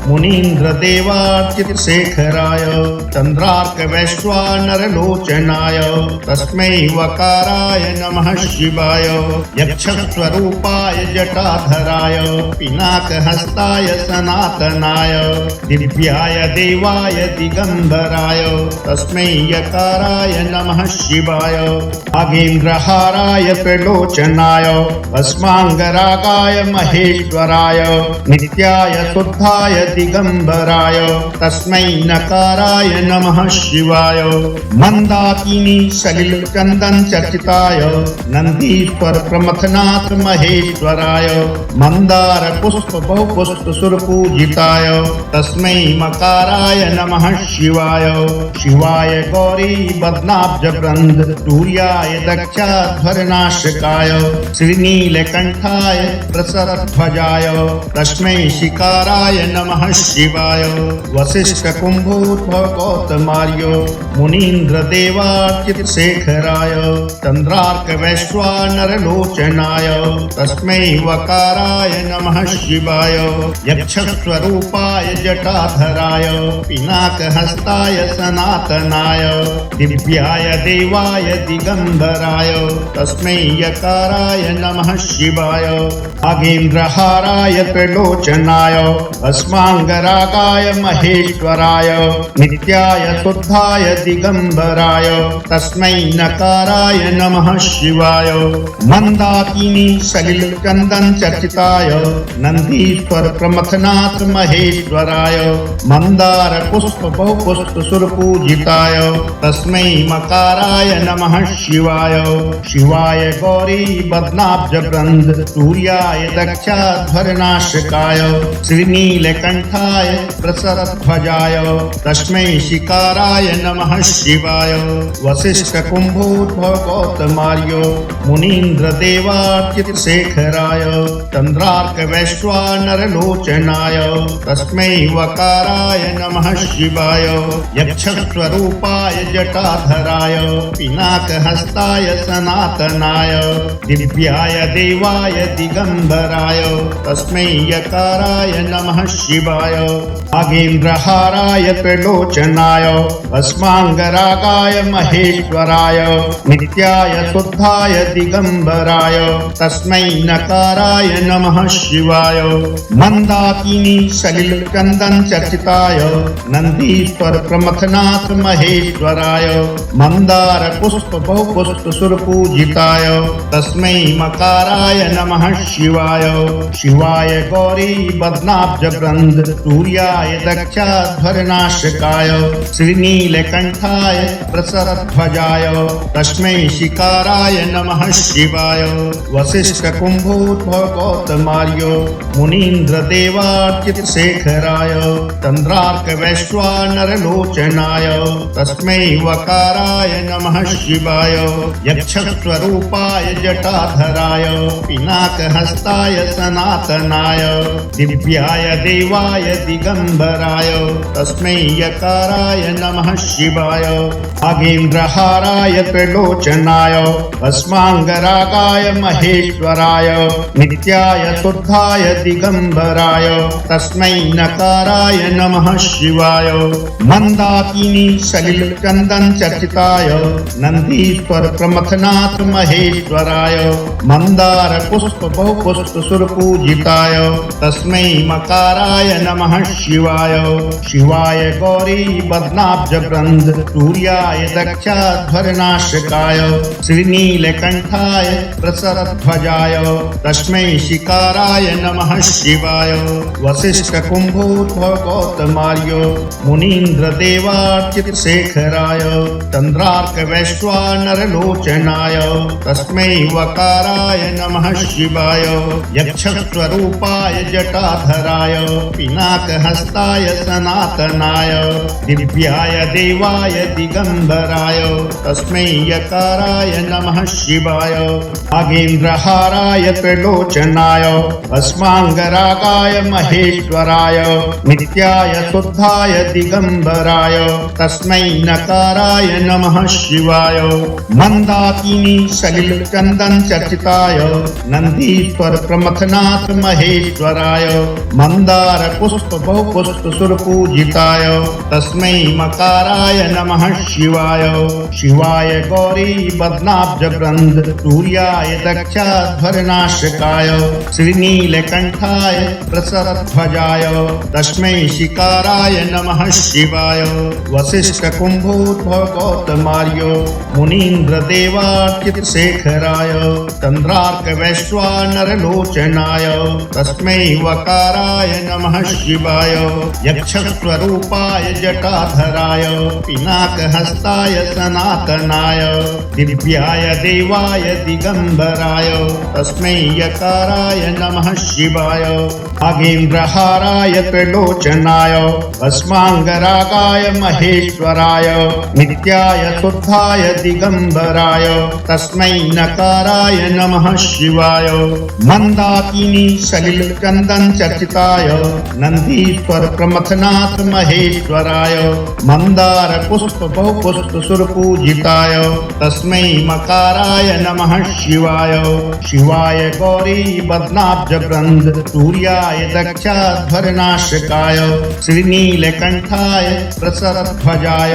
[SPEAKER 1] मुनीन्द्रदेवार्चितशेखराय चन्द्रार्कवैश्वानरलोचनाय तस्मै वकाराय नमः शिवाय। यक्षस्वरूपाय जटाधराय पिनाकहस्ताय सनातनाय दिव्याय देवाय दिगम्बराय तस्मै यकाराय नमः शिवाय। नागेन्द्रहाराय त्रिलोचनाय भस्माङ्गरागाय महेश्वराय नित्याय शुद्धाय दिगम्बराय तस्मै नकाराय नमः शिवाय मन्दाकिनी सलिलचन्दन चर्चिताय नन्दीश्वर प्रमथनाथ महेश्वराय मंदार पुष्प बहुपुष्प सुरपूजिताय तस्मै मकाराय नमः शिवाय शिवाय गौरी बदनाब्ज वृंद सूर्याय दक्षाध्वरनाशकाय श्रीनीलकंठाय प्रसरध्वजाय तस्मै शिकाराय नमः शिवाय वसिष्ठ कुंभोद्भव गौतमार्य मुनीन्द्र देवार्चित शेखराय चंद्रार्क वैश्वानर लोचनाय तस्मै वकाराय नमः शिवाय यक्षस्वरूपाय जटाधराय पिनाकहस्ताय सनातनाय दिव्याय देवाय दिगंबराय तस्मै यकाराय नमः शिवाय नागेन्द्रहाराय त्रिलोचनाय भस्माङ्गरागाय महेश्वराय नित्याय शुद्धाय दिगंबराय तस्मै नकाराय नमः शिवाय मंदाकिनी सलिलचन्दन चर्चिताय नन्दीश्वर प्रमथनाथ महेश्वराय मंदार पुष्प बहुपुष्प सुरपूजिताय तस्मै मकाराय नमः शिवाय शिवाय गौरी बदनाब्ज वृंद सूर्याय दक्षाध्वरनाशकाय श्रीनीलकंठाय प्रसरध्वजाय तस्मै शिकाराय नमः शिवाय वसिष्ठ कुंभोद्भव गौतमार्य मुनीन्द्र देवार्चित शेखराय चंद्रार्क वैश्वानर लोचनाय तस्मै वकाराय नमः शिवाय यक्षस्वरूपाय जटाधराय पिनाकहस्ताय सनातनाय दिव्याय देवाय दिगंबराय तस्मै यकाराय नमः शिवाय नागेन्द्रहाराय त्रिलोचनाय भस्माङ्गरागाय महेश्वराय नित्याय शुद्धाय दिगंबराय तस्मै नकाराय नमः शिवाय मंदाकिनी सलिलचन्दन चर्चिताय नन्दीश्वर प्रमथनाथ महेश्वराय मंदार पुष्प बहुपुष्प सुरपूजिताय तस्मै मकाराय नमः शिवाय शिवाय गौरी बदनाब्ज वृंद सूर्याय दक्षाध्वरनाशकाय श्रीनीलकंठाय प्रसरध्वजाय तस्मै शिकाराय नमः शिवाय वसिष्ठ कुंभोद्भव गौतमार्य मुनीन्द्र देवार्चित शेखराय चंद्रार्क वैश्वानर लोचनाय तस्मै वकाराय नमः शिवाय यक्षस्वरूपाय जटाधराय पिनाकहस्ताय सनातनाय दिव्याय देवाय दिगंबराय तस्मै यकाराय नमः शिवाय नागेन्द्रहाराय त्रिलोचनाय भस्माङ्गरागाय महेश्वराय नित्याय शुद्धाय दिगंबराय तस्मै नकाराय नमः शिवाय मंदाकिनी सलिलचन्दन चर्चिताय नन्दीश्वर प्रमथनाथ महेश्वराय मंदार पुष्प बहुपुष्प सुरपूजिताय तस्मै मकाराय नमः शिवाय शिवाय गौरी बदनाब्ज वृंद सूर्याय दक्षाध्वरनाशकाय श्रीनीलकंठाय प्रसरध्वजाय तस्मै शिकाराय नमः शिवाय वसिष्ठ कुंभोद्भव गौतमार्य मुनीन्द्र देवार्चित शेखराय चंद्रार्क वैश्वानर लोचनाय तस्मै वकाराय नमः शिवाय यक्षस्वरूपाय जटाधराय पिनाकहस्ताय सनातनाय दिव्याय देवाय दिगंबराय तस्मै यकाराय नमः शिवाय नागेन्द्रहाराय त्रिलोचनाय भस्माङ्गरागाय महेश्वराय नित्याय शुद्धाय दिगंबराय तस्मै नकाराय नमः शिवाय मंदाकिनी सलिलचन्दन चर्चिताय नन्दीश्वर प्रमथनाथ महेश्वराय मंदार पुष्प बहुपुष्प सुरपूजिताय तस्मै मकाराय नमः शिवाय शिवाय गौरी बदनाब्ज वृंद सूर्याय दक्षाध्वरनाशकाय श्रीनीलकंठाय प्रसरध्वजाय तस्मै शिकाराय नमः शिवाय वसिष्ठ कुंभोद्भव गौतमार्य मुनीन्द्रदेवार्चितशेखराय चन्द्रार्कवैश्वानरलोचनाय तस्मै वकाराय नमः शिवाय यक्षस्वरूपाय जटाधराय पिनाकहस्ताय सनातनाय दिव्याय देवाय दिगम्बराय तस्मै यकाराय नमः शिवाय नागेन्द्रहाराय त्रिलोचनाय भस्माङ्गरागाय महेश्वराय नित्याय शुद्धाय दिगम्बराय तस्मै नकाराय नमः शिवाय मन्दाकिनी सलिलचन्दन चर्चिताय नन्दीश्वर प्रमथनाथ महेश्वराय मन्दार पुष्प बहुपुष्प सुरपूजिताय तस्मै मकाराय नमः शिवाय शिवाय गौरी बदनाब्ज वृन्द सूर्याय दक्षाध्वरनाशकाय श्रीनीलकण्ठाय प्रसरध्वजाय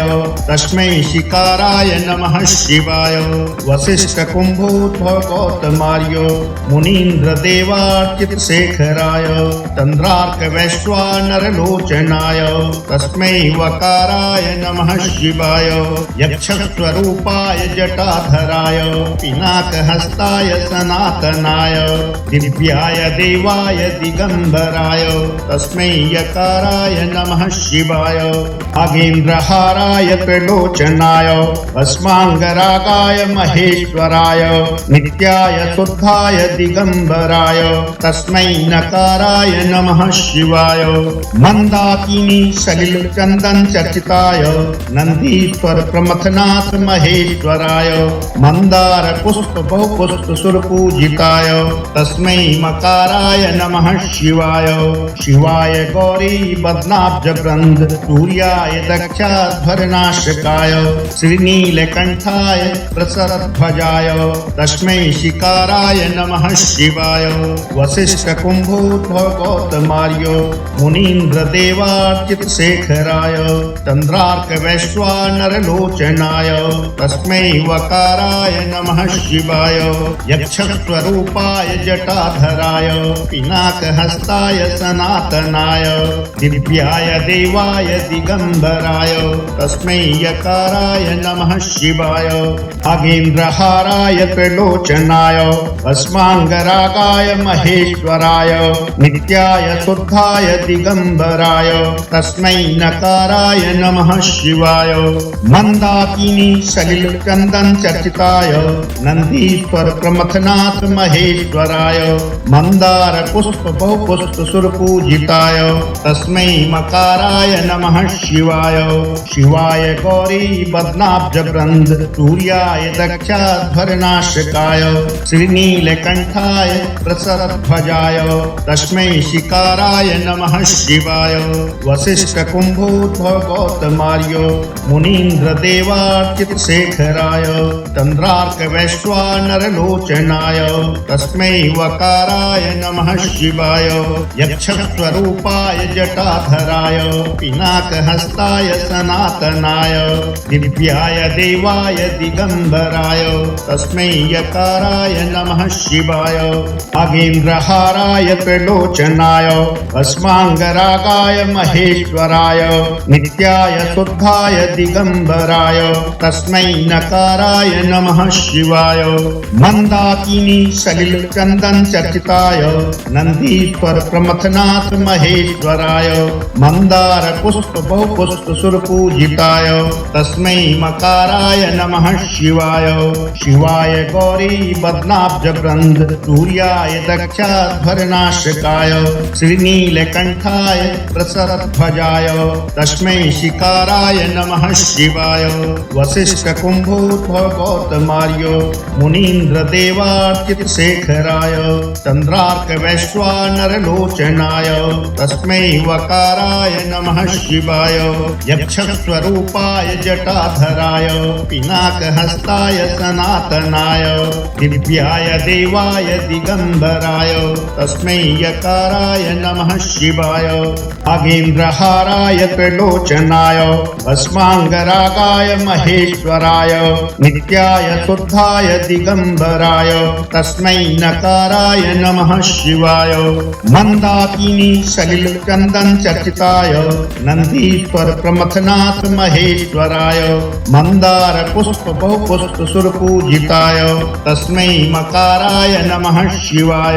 [SPEAKER 1] तस्मै शिकाराय नमः शिवाय वसिष्ठकुम्भोद्भव गौतमार्य मुनीन्द्रदेवार्चितशेखराय चन्द्रार्कवैश्वानरलोचनाय तस्मै वकाराय नमः शिवाय यक्षस्वरूपाय जटाधराय पिनाकहस्ताय सनातनाय दिव्याय देवाय दिगम्बराय तस्मै यकाराय नमः शिवाय नागेन्द्रहाराय त्रिलोचनाय भस्माङ्गरागाय महेश्वराय नित्याय शुद्धाय दिगम्बराय तस्मै नकाराय नमः शिवाय मन्दाकिनी सलिलचन्दन चर्चिताय नन्दीश्वर प्रमथनाथ महेश्वराय मन्दार पुष्प बहुपुष्प सुरपूजिताय तस्मै मकाराय नमः शिवाय शिवाय गौरी बदनाब्ज वृन्द सूर्याय दक्षाध्वरनाशकाय श्रीनीलकण्ठाय प्रसरध्वजाय तस्मै शिकाराय नमः शिवाय वसिष्ठकुम्भोद्भव गौतमार्य मुनीन्द्रदेवार्चितशेखराय चन्द्रार्कवैश्वानरलोचनाय तस्मै वकाराय नमः शिवाय यक्षस्वरूपाय जटाधराय पिनाकहस्ताय सनातनाय दिव्याय देवाय दिगम्बराय तस्मै यकाराय नमः शिवाय नागेन्द्रहाराय त्रिलोचनाय भस्माङ्गरागाय महेश्वराय नित्याय शुद्धाय दिगम्बराय तस्मै नकाराय नमः शिवाय मन्दाकिनी सलिलचन्दन चर्चिताय नन्दीश्वर प्रमथनाथ महेश्वराय मन्दार पुष्प बहुपुष्प सुरपूजिताय तस्मै मकाराय नमः शिवाय शिवाय गौरी बदनाब्ज वृन्द सूर्याय दक्षाध्वरनाशकाय श्रीनीलकण्ठाय प्रसरध्वजाय तस्मै शिकाराय नमः शिवाय वसिष्ठकुम्भोद्भव गौतमार्य मुनीन्द्रदेवार्चितशेखराय चन्द्रार्कवैश्वानरलोचनाय तस्मै वकाराय नमः शिवाय यक्षस्वरूपाय जटाधराय पिनाकहस्ताय सनातनाय दिव्याय देवाय दिगम्बराय तस्मै यकाराय नमः शिवाय नागेन्द्रहाराय त्रिलोचनाय भस्माङ्गरागाय महेश्वराय नित्याय शुद्धाय दिगम्बराय तस्मै नकाराय नमः शिवाय मन्दाकिनी सलिलचन्दन चर्चिताय नन्दीश्वर प्रमथनाथ महेश्वराय मन्दार पुष्प बहुपुष्प सुरपूजिताय तस्मै मकाराय नमः शिवाय शिवाय गौरी बदनाब्ज वृन्द सूर्याय दक्षाध्वरनाशकाय श्रीनीलकण्ठाय प्रसरध्वजाय तस्मै शिकाराय नमः शिवाय वसिष्ठकुम्भोद्भव गौतमार्य मुनीन्द्रदेवार्चितशेखराय चन्द्रार्कवैश्वानरलोचनाय तस्मै वकाराय नमः शिवाय यक्षस्वरूपाय जटाधराय पिनाकहस्ताय सनातनाय दिव्याय देवाय दिगम्बराय तस्मै यकाराय नमः शिवाय नागेन्द्रहाराय त्रिलोचनाय भस्माङ्गरागाय महेश्वराय नित्याय शुद्धाय दिगम्बराय तस्मै नकाराय नमः शिवाय मन्दाकिनी सलिलचन्दन चर्चिताय नन्दीश्वर प्रमथनाथ महेश्वराय मन्दार पुष्प बहुपुष्प सुरपूजिताय तस्मै मकाराय नमः शिवाय।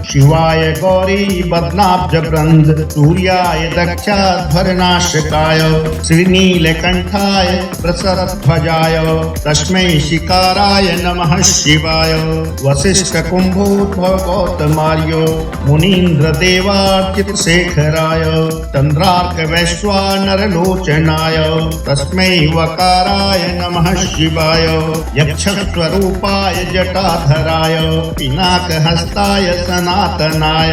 [SPEAKER 1] शिवाय गौरी बदनाब्ज वृंद सूर्याय दक्षाध्वरनाशकाय श्रीनीलकंठाय प्रसरध्वजाय तस्मै शिकाराय नमः शिवाय। वसिष्ठ कुंभोद्भव गौतमार्य मुनीन्द्र देवार्चित शेखराय चंद्रार्क वैश्वानर लोचनाय तस्मै वकाराय नमः शिवाय। यक्षस्वरूपाय जटाधराय पिनाकहस्ताय सनातनाय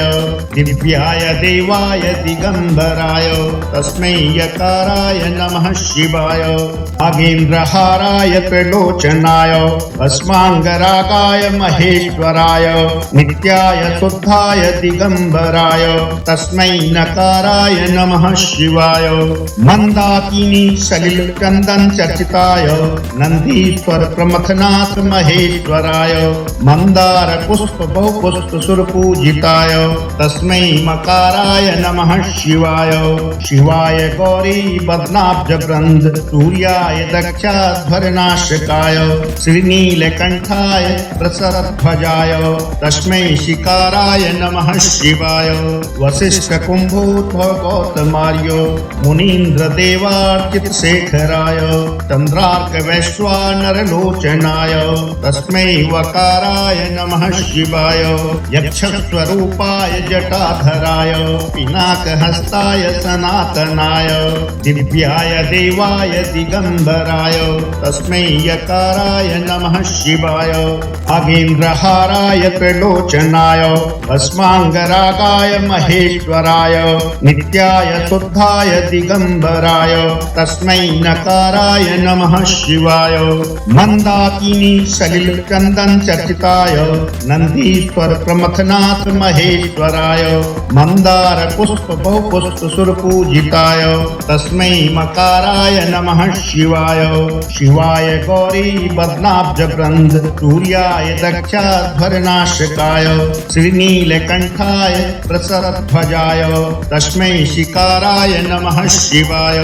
[SPEAKER 1] दिव्याय देवाय दिगंबराय तस्मै यकाराय नमः शिवाय। नागेन्द्रहाराय त्रिलोचनाय अस्मांगरागाय महेश्वराय नित्याय शुद्धाय दिगंबराय तस्मै नकाराय नमः शिवाय। मंदाकिनी सलिल चंदन चर्चिताय नंदीश्वर प्रमथनाथ महेश्वराय मंदार पुष्प बहुपुष्प सुरपूजिताय तस्मै मकाराय नमः शिवाय। शिवाय गौरी बदनाब्ज वृंद सूर्याय दक्षाध्वरनाशकाय श्रीनीलकंठाय प्रसरध्वजाय तस्मै शिकाराय नमः शिवाय। वसिष्ठ कुंभोद्भव गौतमार्य मुनीन्द्र देवार्चित शेखराय चंद्रार्क वैश्वानर लोचनाय तस्मै वकाराय नमः शिवाय। यक्षस्वरूपाय जटाधराय पिनाकहस्ताय सनातनाय दिव्याय देवाय दिगंबराय तस्मै यकाराय नमः शिवाय। नागेन्द्रहाराय त्रिलोचनाय अस्मांगरागाय महेश्वराय नित्याय शुद्धाय दिगंबराय तस्मै नकाराय नमः शिवाय। मंदाकिनी सलिल चंदन चर्चिताय नंदीश्वर प्रमथनाथ महेश्वराय मंदार पुष्प बहुपुष्प सुरपूजिताय तस्मै मकाराय नमः शिवाय। शिवाय गौरी बदनाब्ज वृंद सूर्याय दक्षाध्वरनाशकाय श्रीनीलकंठाय प्रसरध्वजाय तस्मै शिकाराय नमः शिवाय।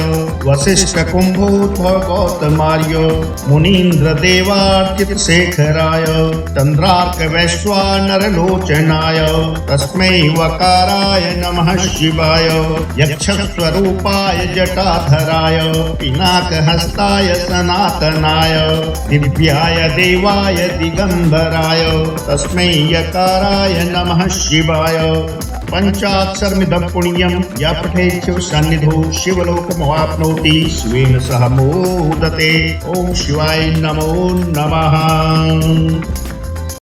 [SPEAKER 1] वसिष्ठ कुंभोद्भव गौतमार्य मुनीन्द्र देवार्चित शेखराय चंद्रार्क वैश्वानर लोचनाय तस्मै वकाराय नमः शिवाय। यक्षस्वरूपाय जटाधराय पिनाकहस्ताय सनातनाय दिव्याय देवाय दिगंबराय तस्मै यकाराय नमः शिवाय। पंचाक्षरमिदं पुण्यं या पठेच्छिव सन्निधौ शिवलोकमवाप्नोति शिवेन सह मोदते। ओम शिवाय नमो नमः।